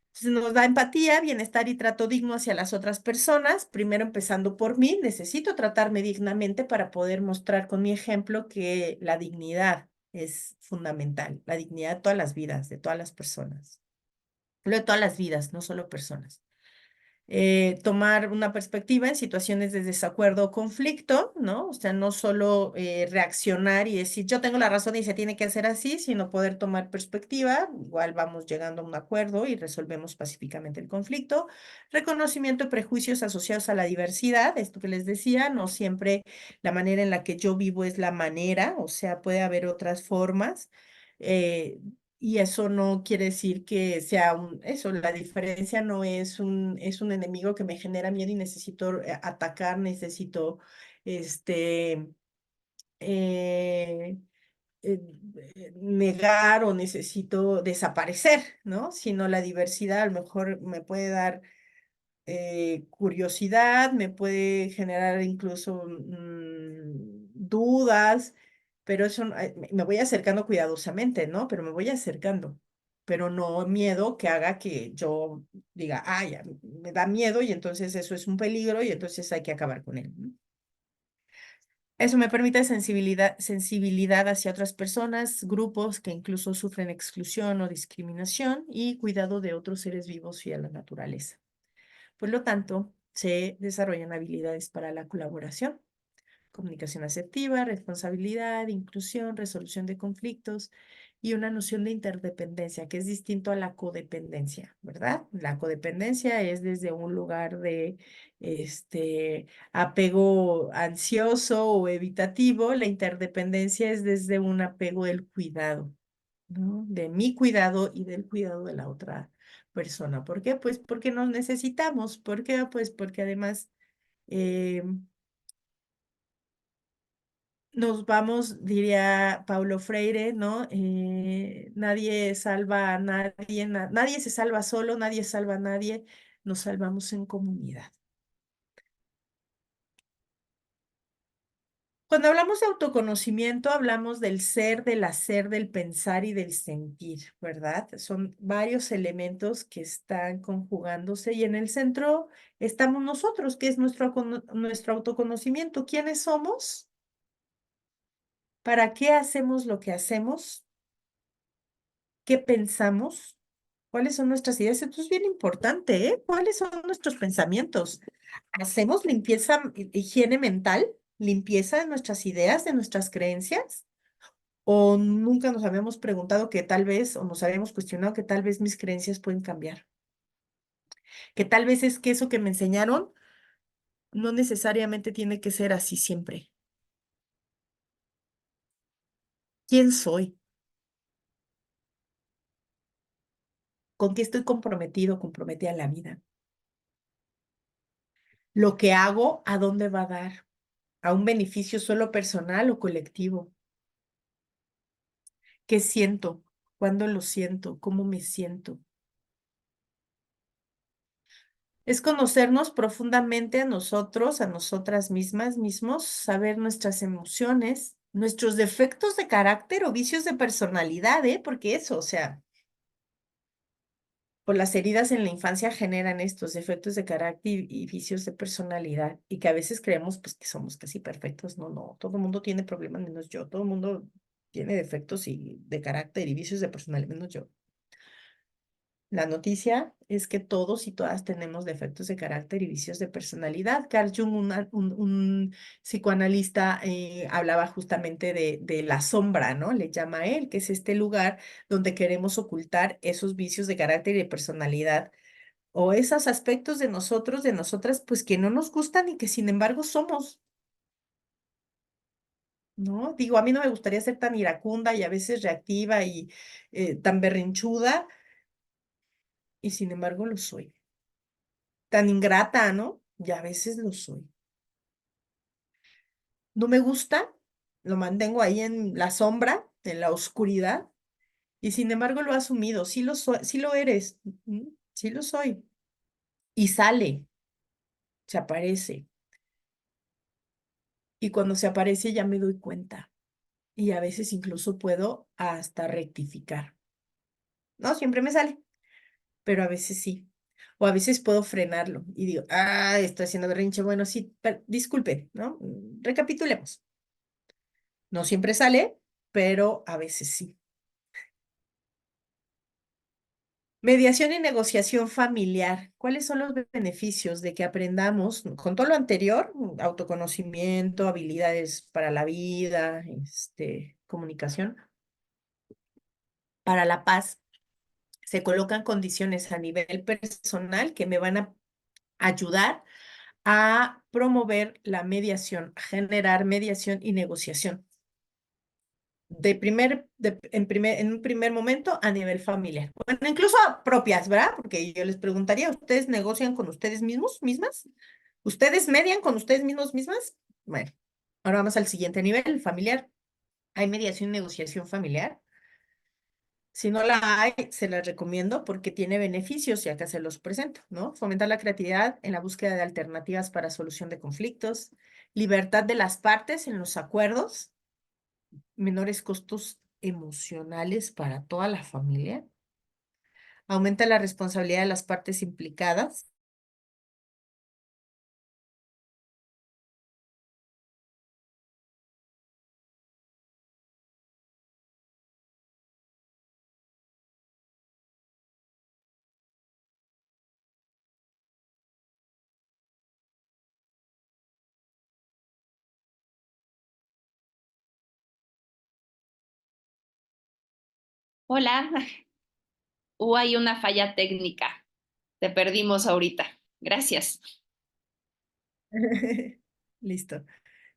Entonces nos da empatía, bienestar y trato digno hacia las otras personas, primero empezando por mí, necesito tratarme dignamente para poder mostrar con mi ejemplo que la dignidad es fundamental, la dignidad de todas las vidas, de todas las personas, lo de todas las vidas, no solo personas. Tomar una perspectiva en situaciones de desacuerdo o conflicto, ¿no? O sea, no solo reaccionar y decir yo tengo la razón y se tiene que hacer así, sino poder tomar perspectiva, igual vamos llegando a un acuerdo y resolvemos pacíficamente el conflicto. Reconocimiento de prejuicios asociados a la diversidad, esto que les decía, no siempre la manera en la que yo vivo es la manera, o sea, puede haber otras formas. Eh, y eso no quiere decir que sea eso, la diferencia no es un enemigo que me genera miedo y necesito atacar, necesito, este, eh, negar o necesito desaparecer, ¿no? Sino la diversidad a lo mejor me puede dar curiosidad, me puede generar incluso dudas, pero eso me voy acercando cuidadosamente, ¿no? Pero me voy acercando, pero no miedo que haga que yo diga, ay, me da miedo y entonces eso es un peligro y entonces hay que acabar con él, ¿no? Eso me permite sensibilidad hacia otras personas, grupos que incluso sufren exclusión o discriminación y cuidado de otros seres vivos y a la naturaleza. Por lo tanto, se desarrollan habilidades para la colaboración, comunicación asertiva, responsabilidad, inclusión, resolución de conflictos y una noción de interdependencia, que es distinto a la codependencia, ¿verdad? La codependencia es desde un lugar de apego ansioso o evitativo, la interdependencia es desde un apego del cuidado, ¿no? De mi cuidado y del cuidado de la otra persona. ¿Por qué? Pues porque nos necesitamos. ¿Por qué? Pues porque además eh, nos vamos, diría Paulo Freire, ¿no? Nadie salva a nadie, nadie se salva solo, nadie salva a nadie, nos salvamos en comunidad. Cuando hablamos de autoconocimiento, hablamos del ser, del hacer, del pensar y del sentir, ¿verdad? Son varios elementos que están conjugándose y en el centro estamos nosotros, que es nuestro autoconocimiento. ¿Quiénes somos? ¿Para qué hacemos lo que hacemos? ¿Qué pensamos? ¿Cuáles son nuestras ideas? Esto es bien importante, ¿eh? ¿Cuáles son nuestros pensamientos? ¿Hacemos limpieza, higiene mental? ¿Limpieza de nuestras ideas, de nuestras creencias? ¿O nunca nos habíamos preguntado que tal vez, o nos habíamos cuestionado que tal vez mis creencias pueden cambiar? Que tal vez es que eso que me enseñaron no necesariamente tiene que ser así siempre. ¿Quién soy? ¿Con qué estoy comprometido, comprometida en la vida? ¿Lo que hago, a dónde va a dar? ¿A un beneficio solo personal o colectivo? ¿Qué siento? ¿Cuándo lo siento? ¿Cómo me siento? Es conocernos profundamente a nosotros, a nosotras mismas, mismos, saber nuestras emociones, nuestros defectos de carácter o vicios de personalidad, ¿eh? Porque eso, o sea, por las heridas en la infancia generan estos defectos de carácter y vicios de personalidad y que a veces creemos pues que somos casi perfectos. No, no, todo el mundo tiene problemas menos yo, todo el mundo tiene defectos y de carácter y vicios de personalidad menos yo. La noticia es que todos y todas tenemos defectos de carácter y vicios de personalidad. Carl Jung, un psicoanalista, hablaba justamente de la sombra, ¿no? Le llama a él, que es este lugar donde queremos ocultar esos vicios de carácter y de personalidad o esos aspectos de nosotros, de nosotras, pues que no nos gustan y que sin embargo somos, ¿no? Digo, a mí no me gustaría ser tan iracunda y a veces reactiva y tan berrinchuda y sin embargo lo soy. Tan ingrata, ¿no? Y a veces lo soy. No me gusta, lo mantengo ahí en la sombra, en la oscuridad, y sin embargo lo he asumido, sí lo soy, sí lo eres, sí lo soy. Y sale, se aparece. Y cuando se aparece ya me doy cuenta. Y a veces incluso puedo hasta rectificar. No, siempre me sale, pero a veces sí. O a veces puedo frenarlo y digo, estoy haciendo berrinche. Bueno, sí, disculpe, ¿no? Recapitulemos. No siempre sale, pero a veces sí. Mediación y negociación familiar. ¿Cuáles son los beneficios de que aprendamos con todo lo anterior, autoconocimiento, habilidades para la vida, comunicación, para la paz? Se colocan condiciones a nivel personal que me van a ayudar a promover la mediación, a generar mediación y negociación. En un primer momento a nivel familiar. Bueno, incluso propias, ¿verdad? Porque yo les preguntaría, ¿ustedes negocian con ustedes mismos, mismas? ¿Ustedes median con ustedes mismos, mismas? Bueno, ahora vamos al siguiente nivel, familiar. ¿Hay mediación y negociación familiar? Si no la hay, se las recomiendo porque tiene beneficios y acá se los presento, ¿no? Fomentar la creatividad en la búsqueda de alternativas para solución de conflictos, libertad de las partes en los acuerdos, menores costos emocionales para toda la familia, aumenta la responsabilidad de las partes implicadas, Hola, hubo ahí una falla técnica. Te perdimos ahorita. Gracias. Listo.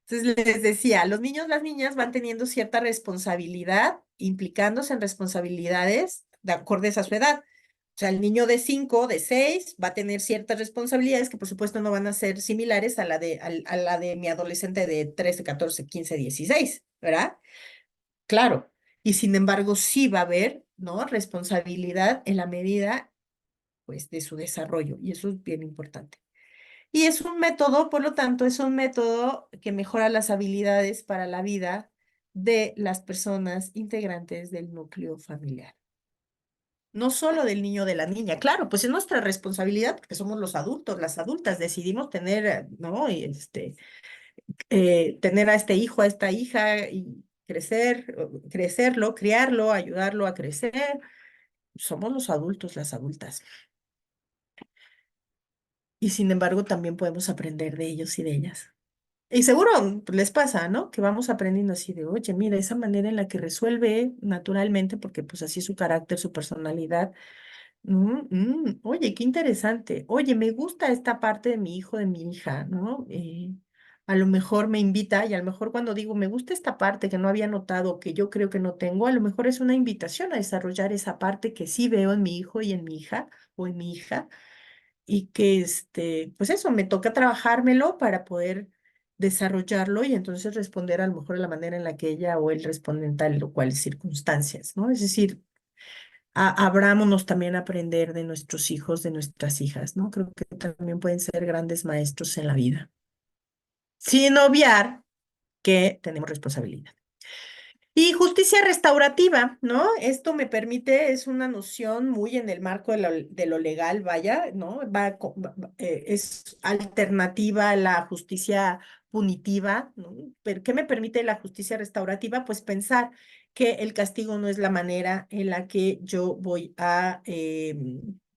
Entonces les decía, los niños, las niñas van teniendo cierta responsabilidad, implicándose en responsabilidades de acordes a su edad. O sea, el niño de 5, de 6, va a tener ciertas responsabilidades que por supuesto no van a ser similares a la de mi adolescente de 13, 14, 15, 16, ¿verdad? Claro. Y sin embargo, sí va a haber, ¿no? Responsabilidad en la medida, pues, de su desarrollo. Y eso es bien importante. Y es un método, por lo tanto, es un método que mejora las habilidades para la vida de las personas integrantes del núcleo familiar. No solo del niño o de la niña, claro, pues es nuestra responsabilidad porque somos los adultos, las adultas, decidimos tener, ¿no? Y tener a este hijo, a esta hija y crecerlo, criarlo, ayudarlo a crecer. Somos los adultos, las adultas. Y sin embargo, también podemos aprender de ellos y de ellas. Y seguro pues, les pasa, ¿no? Que vamos aprendiendo así de, oye, mira, esa manera en la que resuelve naturalmente, porque pues así es su carácter, su personalidad. Oye, qué interesante. Oye, me gusta esta parte de mi hijo, de mi hija, ¿no? A lo mejor me invita y a lo mejor cuando digo, me gusta esta parte que no había notado, que yo creo que no tengo, a lo mejor es una invitación a desarrollar esa parte que sí veo en mi hijo y en mi hija o en mi hija y que, pues eso, me toca trabajármelo para poder desarrollarlo y entonces responder a lo mejor de la manera en la que ella o él responden tal o cual circunstancias, ¿no? Es decir, abrámonos también a aprender de nuestros hijos, de nuestras hijas, ¿no? Creo que también pueden ser grandes maestros en la vida, sin obviar que tenemos responsabilidad. Y justicia restaurativa, ¿no? Esto me permite, es una noción muy en el marco de lo legal, vaya, ¿no? Es alternativa a la justicia punitiva, ¿no? ¿Pero qué me permite la justicia restaurativa? Pues pensar que el castigo no es la manera en la que yo voy a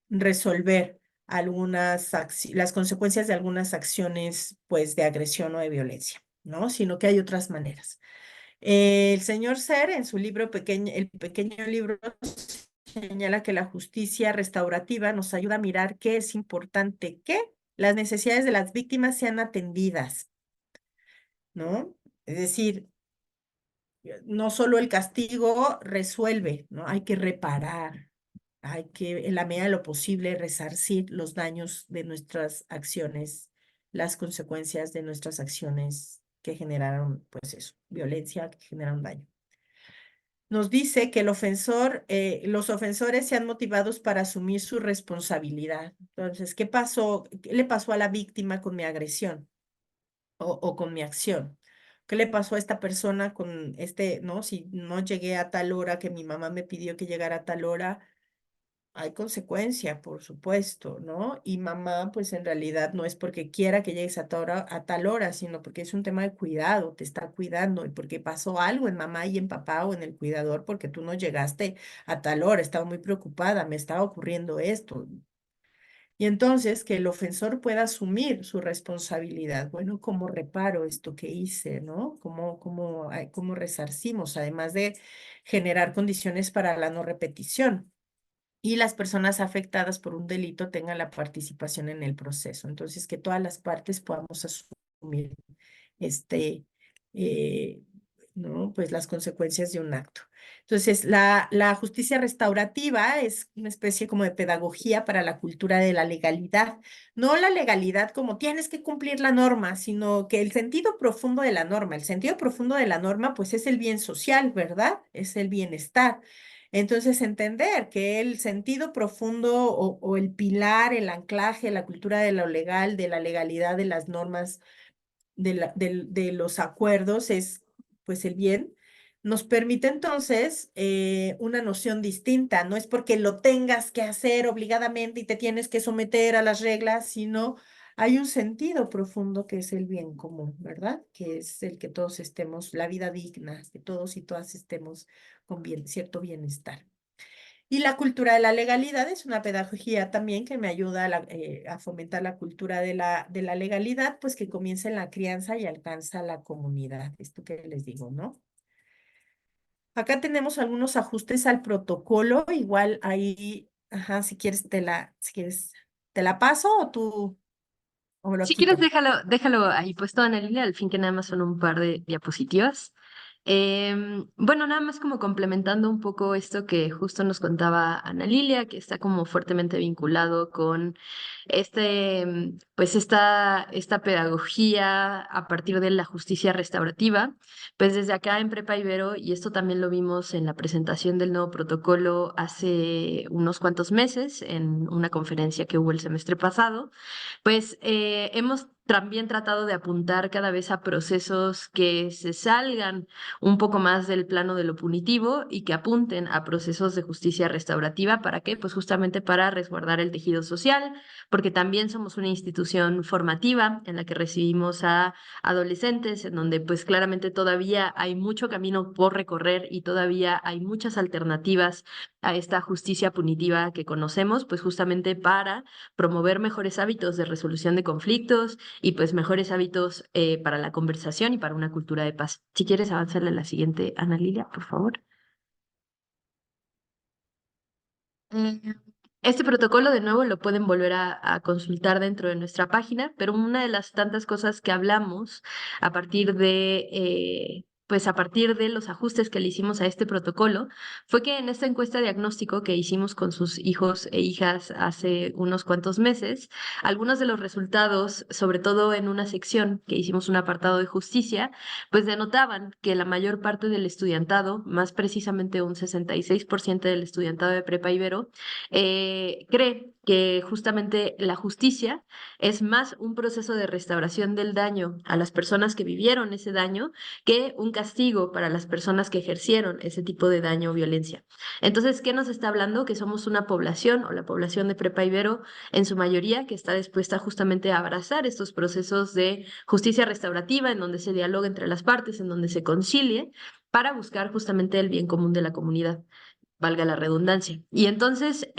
resolver las consecuencias de algunas acciones, pues, de agresión o de violencia, ¿no? Sino que hay otras maneras. El señor Ser, en su libro El pequeño libro, señala que la justicia restaurativa nos ayuda a mirar que es importante que las necesidades de las víctimas sean atendidas, ¿no? Es decir, no solo el castigo resuelve, ¿no? Hay que reparar, hay que, en la medida de lo posible, resarcir los daños de nuestras acciones, las consecuencias de nuestras acciones que generaron, pues eso, violencia, que generaron daño. Nos dice que los ofensores sean motivados para asumir su responsabilidad. Entonces, ¿qué pasó? ¿Qué le pasó a la víctima con mi agresión o con mi acción? ¿Qué le pasó a esta persona con no? Si no llegué a tal hora que mi mamá me pidió que llegara a tal hora, hay consecuencia, por supuesto, ¿no? Y mamá, pues en realidad no es porque quiera que llegues a tal hora, sino porque es un tema de cuidado, te está cuidando y porque pasó algo en mamá y en papá o en el cuidador porque tú no llegaste a tal hora, estaba muy preocupada, me estaba ocurriendo esto. Y entonces que el ofensor pueda asumir su responsabilidad. Bueno, ¿cómo reparo esto que hice, no? ¿Cómo resarcimos, además de generar condiciones para la no repetición? Y las personas afectadas por un delito tengan la participación en el proceso. Entonces, que todas las partes podamos asumir este, eh, ¿no? Pues las consecuencias de un acto. Entonces, la justicia restaurativa es una especie como de pedagogía para la cultura de la legalidad. No la legalidad como tienes que cumplir la norma, sino que el sentido profundo de la norma. El sentido profundo de la norma, pues es el bien social, ¿verdad? Es el bienestar. Entonces, entender que el sentido profundo o el pilar, el anclaje, la cultura de lo legal, de la legalidad, de las normas, de los acuerdos es pues el bien, nos permite entonces una noción distinta. No es porque lo tengas que hacer obligadamente y te tienes que someter a las reglas, sino hay un sentido profundo que es el bien común, ¿verdad? Que es el que todos estemos, la vida digna, que todos y todas estemos con cierto bienestar. Y la cultura de la legalidad es una pedagogía también que me ayuda a fomentar la cultura de la legalidad, pues que comienza en la crianza y alcanza la comunidad. Esto que les digo, ¿no? Acá tenemos algunos ajustes al protocolo, igual ahí, ajá, si quieres, te la paso o tú, o lo Si quieres, quito. déjalo ahí puesto, Ana Lilia, al fin que nada más son un par de diapositivas. Bueno, nada más como complementando un poco esto que justo nos contaba Ana Lilia, que está como fuertemente vinculado con pues esta pedagogía a partir de la justicia restaurativa. Pues desde acá en Prepa Ibero, y esto también lo vimos en la presentación del nuevo protocolo hace unos cuantos meses, en una conferencia que hubo el semestre pasado, pues hemos también tratado de apuntar cada vez a procesos que se salgan un poco más del plano de lo punitivo y que apunten a procesos de justicia restaurativa. ¿Para qué? Pues justamente para resguardar el tejido social, porque también somos una institución formativa en la que recibimos a adolescentes, en donde pues claramente todavía hay mucho camino por recorrer y todavía hay muchas alternativas a esta justicia punitiva que conocemos, pues justamente para promover mejores hábitos de resolución de conflictos y pues mejores hábitos para la conversación y para una cultura de paz. Si quieres avanzarle a la siguiente, Ana Lilia, por favor. Eh, Este protocolo, de nuevo, lo pueden volver a consultar dentro de nuestra página, pero una de las tantas cosas que hablamos a partir pues a partir de los ajustes que le hicimos a este protocolo, fue que en esta encuesta diagnóstico que hicimos con sus hijos e hijas hace unos cuantos meses, algunos de los resultados, sobre todo en una sección que hicimos un apartado de justicia, pues denotaban que la mayor parte del estudiantado, más precisamente un 66% del estudiantado de Prepa Ibero, cree que justamente la justicia es más un proceso de restauración del daño a las personas que vivieron ese daño que un castigo para las personas que ejercieron ese tipo de daño o violencia. Entonces, ¿qué nos está hablando? Que somos una población o la población de Prepa Ibero en su mayoría que está dispuesta justamente a abrazar estos procesos de justicia restaurativa en donde se dialoga entre las partes, en donde se concilie para buscar justamente el bien común de la comunidad, valga la redundancia. Y entonces,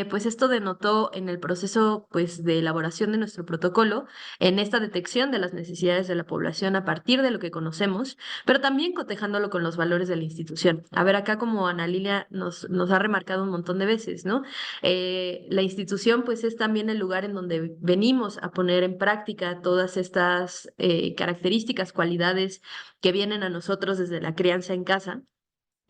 pues esto denotó en el proceso, pues, de elaboración de nuestro protocolo, en esta detección de las necesidades de la población a partir de lo que conocemos, pero también cotejándolo con los valores de la institución. A ver, acá como Ana Lilia nos ha remarcado un montón de veces, ¿no? La institución, pues, es también el lugar en donde venimos a poner en práctica todas estas características, cualidades que vienen a nosotros desde la crianza en casa.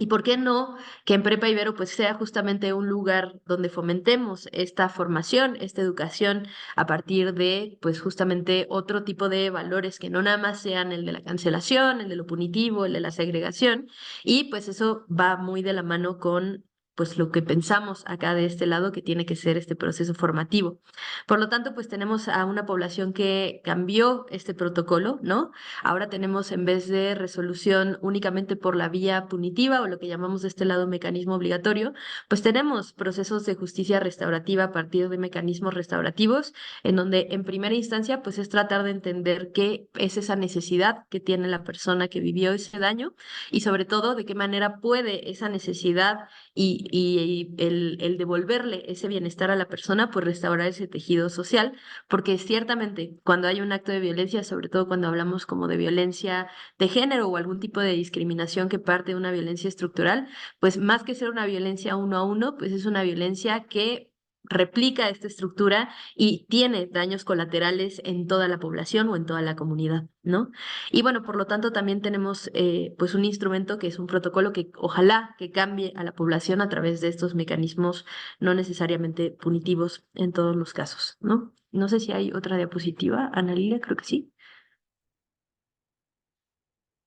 ¿Y por qué no que en Prepa Ibero pues sea justamente un lugar donde fomentemos esta formación, esta educación a partir de pues justamente otro tipo de valores que no nada más sean el de la cancelación, el de lo punitivo, el de la segregación? Y pues eso va muy de la mano con pues lo que pensamos acá de este lado que tiene que ser este proceso formativo. Por lo tanto, pues tenemos a una población que cambió este protocolo, ¿no? Ahora tenemos, en vez de resolución únicamente por la vía punitiva o lo que llamamos de este lado mecanismo obligatorio, pues tenemos procesos de justicia restaurativa a partir de mecanismos restaurativos, en donde en primera instancia pues es tratar de entender qué es esa necesidad que tiene la persona que vivió ese daño y sobre todo de qué manera puede esa necesidad y el devolverle ese bienestar a la persona, pues restaurar ese tejido social, porque ciertamente cuando hay un acto de violencia, sobre todo cuando hablamos como de violencia de género o algún tipo de discriminación que parte de una violencia estructural, pues más que ser una violencia uno a uno, pues es una violencia que replica esta estructura y tiene daños colaterales en toda la población o en toda la comunidad, ¿no? Y bueno, por lo tanto también tenemos pues un instrumento que es un protocolo que ojalá que cambie a la población a través de estos mecanismos no necesariamente punitivos en todos los casos, ¿no? No sé si hay otra diapositiva, Ana Lilia, creo que sí.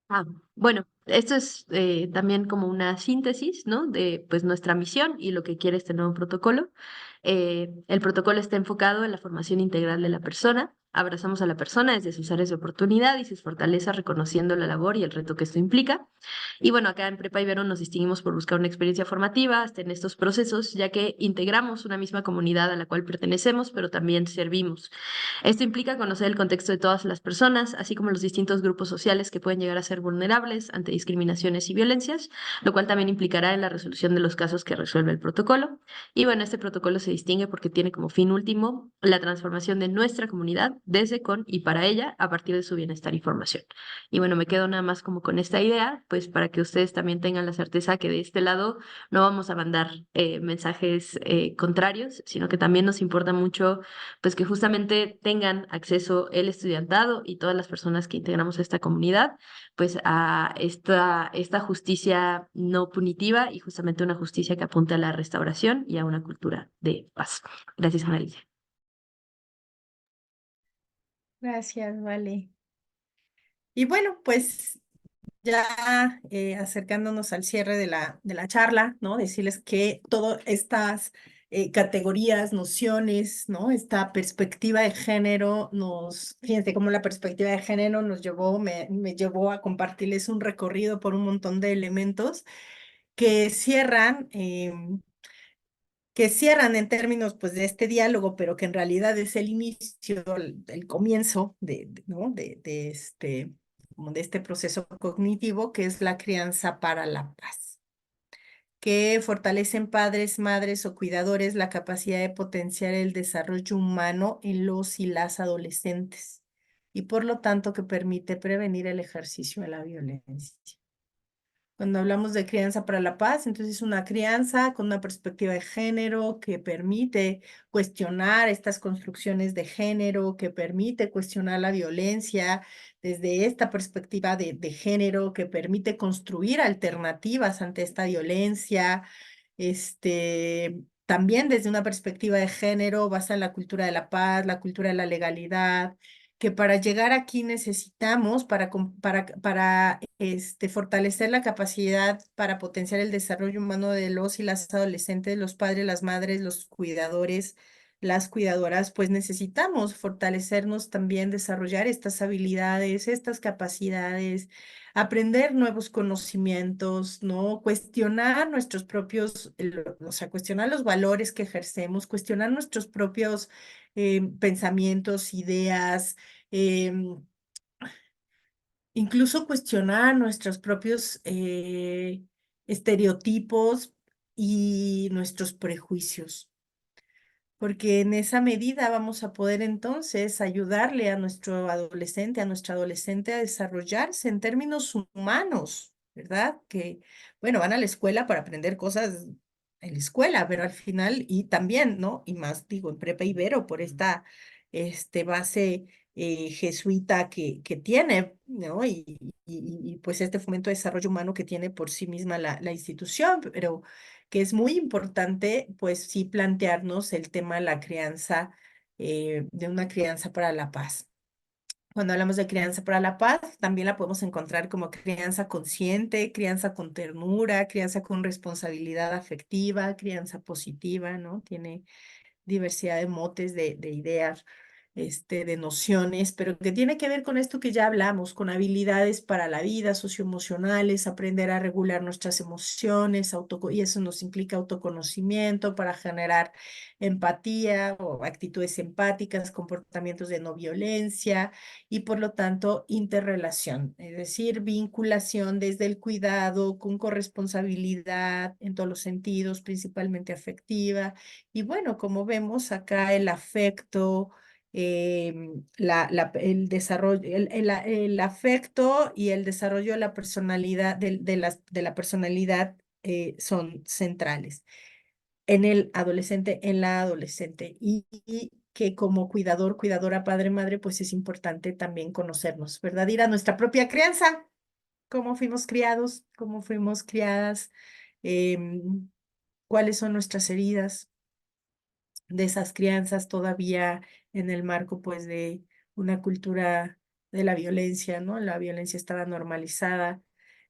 Ah, bueno, esto es también como una síntesis, ¿no? De pues nuestra misión y lo que quiere este nuevo protocolo. El protocolo está enfocado en la formación integral de la persona. Abrazamos a la persona desde sus áreas de oportunidad y sus fortalezas, reconociendo la labor y el reto que esto implica. Y bueno, acá en Prepa Ibero nos distinguimos por buscar una experiencia formativa hasta en estos procesos, ya que integramos una misma comunidad a la cual pertenecemos, pero también servimos. Esto implica conocer el contexto de todas las personas, así como los distintos grupos sociales que pueden llegar a ser vulnerables ante discriminaciones y violencias, lo cual también implicará en la resolución de los casos que resuelve el protocolo. Y bueno, este protocolo se distingue porque tiene como fin último la transformación de nuestra comunidad desde, con y para ella a partir de su bienestar y formación. Y bueno, me quedo nada más como con esta idea, pues para que ustedes también tengan la certeza que de este lado no vamos a mandar mensajes contrarios, sino que también nos importa mucho pues que justamente tengan acceso el estudiantado y todas las personas que integramos esta comunidad pues a esta justicia no punitiva y justamente una justicia que apunte a la restauración y a una cultura de paz. Gracias, Annalisa. Gracias, vale. Y bueno, pues ya acercándonos al cierre de la charla, ¿no? Decirles que todas estas categorías, nociones, ¿no? Esta perspectiva de género fíjense cómo la perspectiva de género me llevó a compartirles un recorrido por un montón de elementos que cierran en términos pues de este diálogo, pero que en realidad es el inicio, el comienzo ¿no? como de este proceso cognitivo que es la crianza para la paz, que fortalecen padres, madres o cuidadores la capacidad de potenciar el desarrollo humano en los y las adolescentes y por lo tanto que permite prevenir el ejercicio de la violencia. Cuando hablamos de crianza para la paz, entonces es una crianza con una perspectiva de género que permite cuestionar estas construcciones de género, que permite cuestionar la violencia desde esta perspectiva de género, que permite construir alternativas ante esta violencia, también desde una perspectiva de género basada en la cultura de la paz, la cultura de la legalidad, que para llegar aquí necesitamos, para fortalecer la capacidad para potenciar el desarrollo humano de los y las adolescentes, los padres, las madres, los cuidadores, las cuidadoras, pues necesitamos fortalecernos también, desarrollar estas habilidades, estas capacidades, aprender nuevos conocimientos, ¿no? Cuestionar nuestros propios, o sea, cuestionar los valores que ejercemos, cuestionar nuestros propios pensamientos, ideas, em, incluso cuestionar nuestros propios estereotipos y nuestros prejuicios, porque en esa medida vamos a poder entonces ayudarle a nuestro adolescente, a nuestra adolescente a desarrollarse en términos humanos, ¿verdad? Que, bueno, van a la escuela para aprender cosas en la escuela, pero al final, y también, ¿no? Y más, digo, en Prepa Ibero, por esta base jesuita que tiene, ¿no? Y, pues este fomento de desarrollo humano que tiene por sí misma la institución, pero que es muy importante, pues sí plantearnos el tema de la crianza, de una crianza para la paz. Cuando hablamos de crianza para la paz, también la podemos encontrar como crianza consciente, crianza con ternura, crianza con responsabilidad afectiva, crianza positiva, ¿no? Tiene diversidad de motes, de ideas, de nociones, pero que tiene que ver con esto que ya hablamos, con habilidades para la vida, socioemocionales, aprender a regular nuestras emociones, y eso nos implica autoconocimiento para generar empatía o actitudes empáticas, comportamientos de no violencia y por lo tanto interrelación, es decir, vinculación desde el cuidado con corresponsabilidad en todos los sentidos, principalmente afectiva. Y bueno, como vemos acá el afecto, el desarrollo, el afecto y el desarrollo de la personalidad, de la personalidad son centrales en el adolescente, en la adolescente. Y que como cuidador, cuidadora, padre, madre, pues es importante también conocernos, ¿verdad? Ir a nuestra propia crianza, cómo fuimos criados, cómo fuimos criadas, cuáles son nuestras heridas de esas crianzas todavía en el marco pues de una cultura de la violencia, ¿no? La violencia estaba normalizada,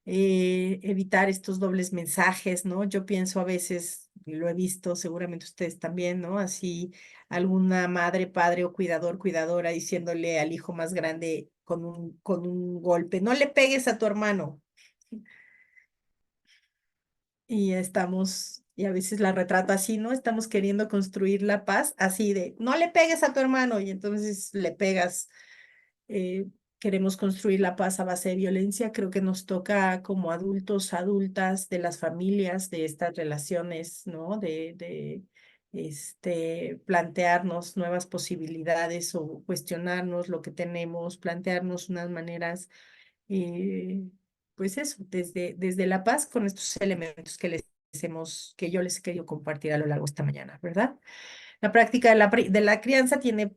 evitar estos dobles mensajes, ¿no? Yo pienso a veces, y lo he visto, seguramente ustedes también, ¿no? Así alguna madre, padre o cuidador, cuidadora diciéndole al hijo más grande con un golpe, no le pegues a tu hermano. Y a veces la retrato así, ¿no? Estamos queriendo construir la paz así de, no le pegues a tu hermano y entonces le pegas. eh, Queremos construir la paz a base de violencia. Creo que nos toca como adultos, adultas de las familias, de estas relaciones, ¿no? plantearnos nuevas posibilidades o cuestionarnos lo que tenemos, plantearnos unas maneras, pues eso, desde la paz con estos elementos que yo les he querido compartir a lo largo de esta mañana, ¿verdad? La práctica de la crianza tiene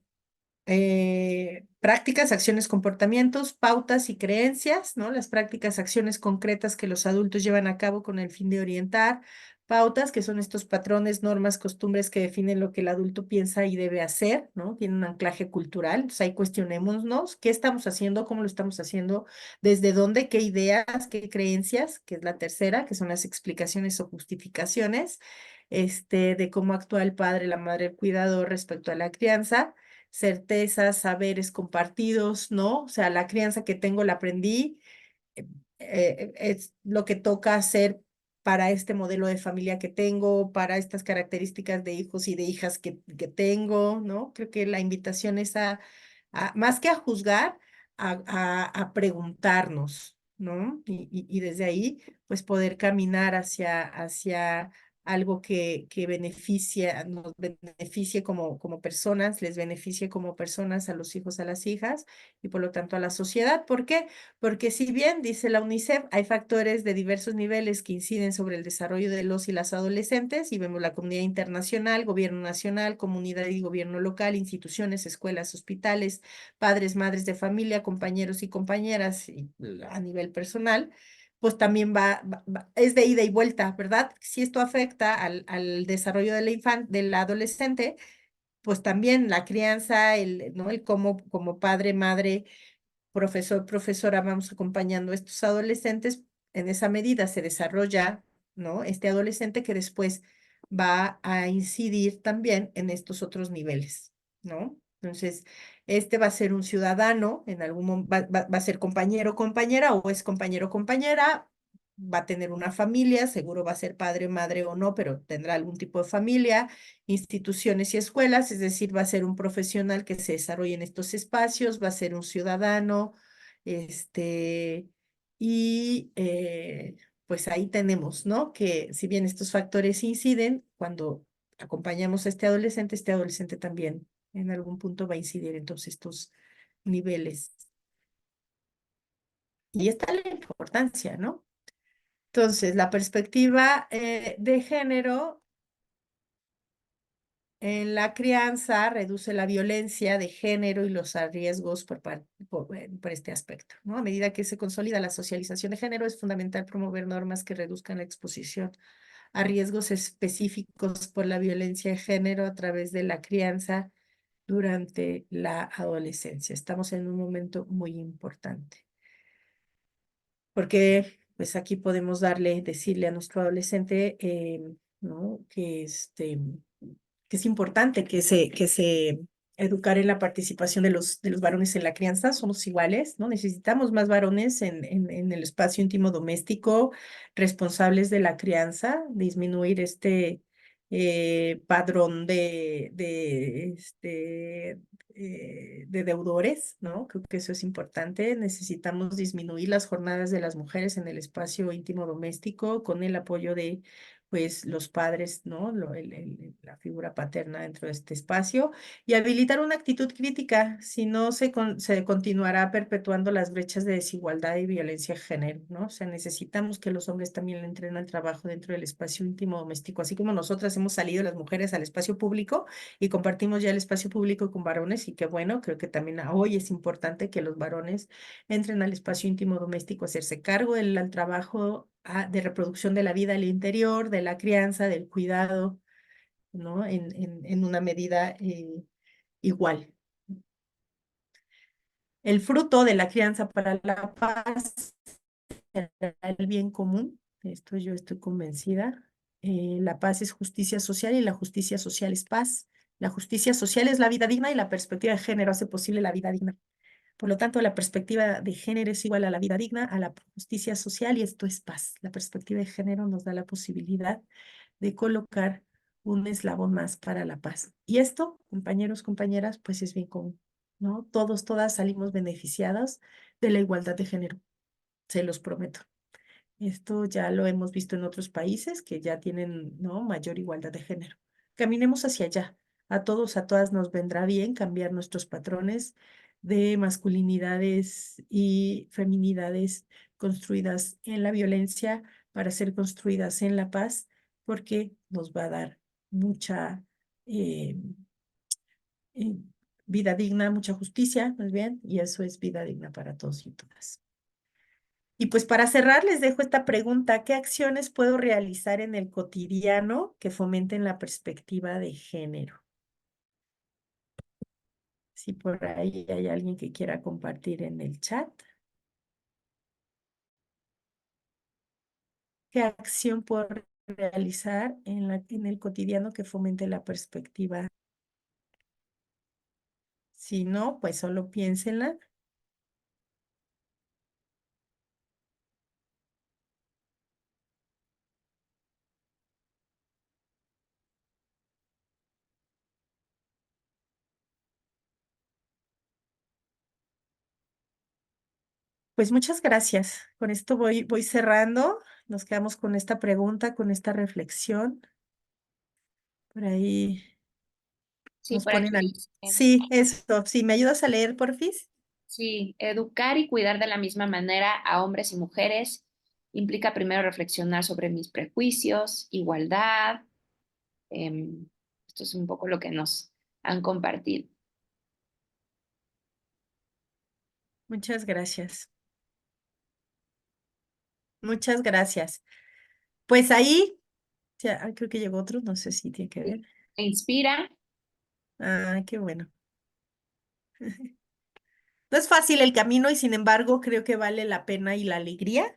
prácticas, acciones, comportamientos, pautas y creencias, ¿no? Las prácticas, acciones concretas que los adultos llevan a cabo con el fin de orientar, pautas, que son estos patrones, normas, costumbres que definen lo que el adulto piensa y debe hacer, ¿no? Tiene un anclaje cultural. Entonces ahí cuestionémonos qué estamos haciendo, cómo lo estamos haciendo, desde dónde, qué ideas, qué creencias, que es la tercera, que son las explicaciones o justificaciones, de cómo actúa el padre, la madre, el cuidador respecto a la crianza, certezas, saberes compartidos, ¿no? O sea, la crianza que tengo la aprendí, es lo que toca hacer para este modelo de familia que tengo, para estas características de hijos y de hijas que tengo, ¿no? Creo que la invitación es más que a juzgar, a preguntarnos, ¿no? Y desde ahí, pues poder caminar hacia algo que nos beneficie como personas, les beneficie como personas a los hijos, a las hijas y por lo tanto a la sociedad. ¿Por qué? Porque si bien, dice la UNICEF, hay factores de diversos niveles que inciden sobre el desarrollo de los y las adolescentes, y vemos la comunidad internacional, gobierno nacional, comunidad y gobierno local, instituciones, escuelas, hospitales, padres, madres de familia, compañeros y compañeras, y a nivel personal, pues también es de ida y vuelta, ¿verdad? Si esto afecta al desarrollo de del adolescente, pues también la crianza, ¿no? El como padre, madre, profesor, profesora, vamos acompañando a estos adolescentes, en esa medida se desarrolla, ¿no? Este adolescente que después va a incidir también en estos otros niveles, ¿no? Entonces, este va a ser un ciudadano, en algún momento va a ser compañero o compañera, o es compañero o compañera, va a tener una familia, seguro va a ser padre, madre o no, pero tendrá algún tipo de familia, instituciones y escuelas, es decir, va a ser un profesional que se desarrolle en estos espacios, va a ser un ciudadano, este, y pues ahí tenemos, ¿no? Que si bien estos factores inciden, cuando acompañamos a este adolescente también en algún punto va a incidir en todos estos niveles. Y está la importancia, ¿no? Entonces, la perspectiva de género en la crianza reduce la violencia de género y los riesgos por este aspecto, ¿no? A medida que se consolida la socialización de género, es fundamental promover normas que reduzcan la exposición a riesgos específicos por la violencia de género a través de la crianza durante la adolescencia. Estamos en un momento muy importante, porque pues aquí podemos decirle a nuestro adolescente, ¿no? Que es importante que se educar en la participación de los varones en la crianza. Somos iguales, ¿no? Necesitamos más varones en el espacio íntimo doméstico, responsables de la crianza, disminuir este padrón de deudores, ¿no? Creo que eso es importante. Necesitamos disminuir las jornadas de las mujeres en el espacio íntimo doméstico con el apoyo de pues los padres, ¿no? La figura paterna dentro de este espacio y habilitar una actitud crítica, si no se continuará perpetuando las brechas de desigualdad y violencia de género, ¿no? O sea, necesitamos que los hombres también le entren al trabajo dentro del espacio íntimo doméstico, así como nosotras hemos salido las mujeres al espacio público y compartimos ya el espacio público con varones y qué bueno, creo que también hoy es importante que los varones entren al espacio íntimo doméstico, hacerse cargo del trabajo de reproducción de la vida al interior, de la crianza, del cuidado, ¿no? En una medida igual. El fruto de la crianza para la paz será el bien común. Esto yo estoy convencida. La paz es justicia social y la justicia social es paz. La justicia social es la vida digna y la perspectiva de género hace posible la vida digna. Por lo tanto, la perspectiva de género es igual a la vida digna, a la justicia social y esto es paz. La perspectiva de género nos da la posibilidad de colocar un eslabón más para la paz. Y esto, compañeros, compañeras, pues es bien común, ¿no? Todos, todas salimos beneficiadas de la igualdad de género, se los prometo. Esto ya lo hemos visto en otros países que ya tienen, ¿no? Mayor igualdad de género. caminemos hacia allá. A todos, a todas nos vendrá bien cambiar nuestros patrones de masculinidades y feminidades construidas en la violencia para ser construidas en la paz, porque nos va a dar mucha eh, eh, vida digna, mucha justicia, más bien, y eso es vida digna para todos y todas. Y pues para cerrar, les dejo esta pregunta: ¿qué acciones puedo realizar en el cotidiano que fomenten la perspectiva de género? Si por ahí hay alguien que quiera compartir en el chat. ¿Qué acción puedo realizar en el cotidiano que fomente la perspectiva? Si no, pues solo piénsenla. Pues muchas gracias. Con esto voy cerrando. Nos quedamos con esta pregunta, con esta reflexión. Por ahí Sí, nos por aquí ponen al... dice, Sí, eso. Sí, ¿me ayudas a leer, porfis? sí, educar y cuidar de la misma manera a hombres y mujeres implica primero reflexionar sobre mis prejuicios, igualdad. em, Esto es un poco lo que nos han compartido. Muchas gracias. Muchas gracias. Pues ahí, ya, creo que llegó otro, no sé si tiene que ver. Me inspira. Ah, qué bueno. No es fácil el camino y sin embargo creo que vale la pena y la alegría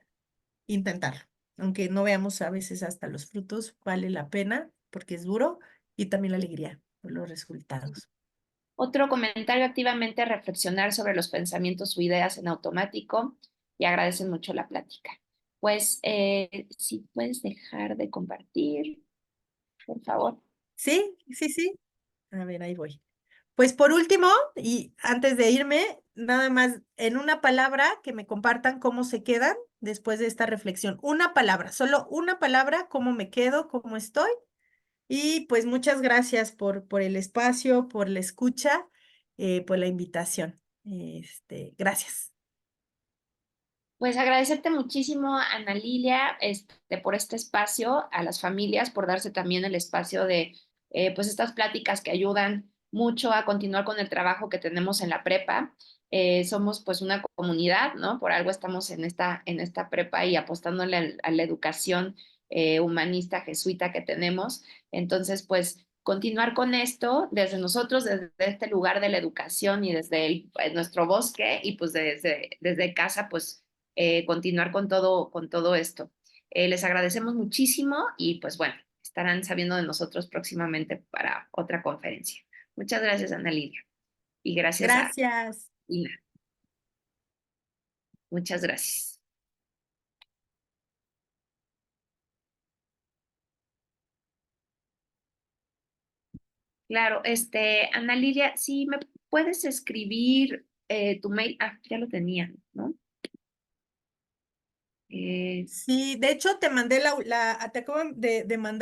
intentarlo. Aunque no veamos a veces hasta los frutos, vale la pena porque es duro y también la alegría por los resultados. Otro comentario: activamente reflexionar sobre los pensamientos o ideas en automático, y agradecen mucho la plática. Pues si puedes dejar de compartir, por favor. Sí, sí, sí. A ver, ahí voy. Pues por último, y antes de irme, nada más en una palabra que me compartan cómo se quedan después de esta reflexión. Una palabra, solo una palabra, cómo me quedo, cómo estoy. Y pues muchas gracias por el espacio, por la escucha, por la invitación. Gracias. Pues agradecerte muchísimo, Ana Lilia, por este espacio, a las familias por darse también el espacio de pues estas pláticas que ayudan mucho a continuar con el trabajo que tenemos en la prepa. Somos pues una comunidad, ¿no? Por algo estamos en esta prepa y apostándole a la educación humanista jesuita que tenemos. Entonces, pues continuar con esto desde nosotros, desde este lugar de la educación y desde nuestro bosque, y pues desde casa, pues continuar con todo esto. Les agradecemos muchísimo y pues bueno, estarán sabiendo de nosotros próximamente para otra conferencia. Muchas gracias, Ana Lidia. Y gracias a Gracias. Ina. Muchas gracias. Claro, Ana Lidia, si me puedes escribir tu mail. Ah, ya lo tenía, ¿no? Eh, Sí, de hecho te mandé te acabo de mandar.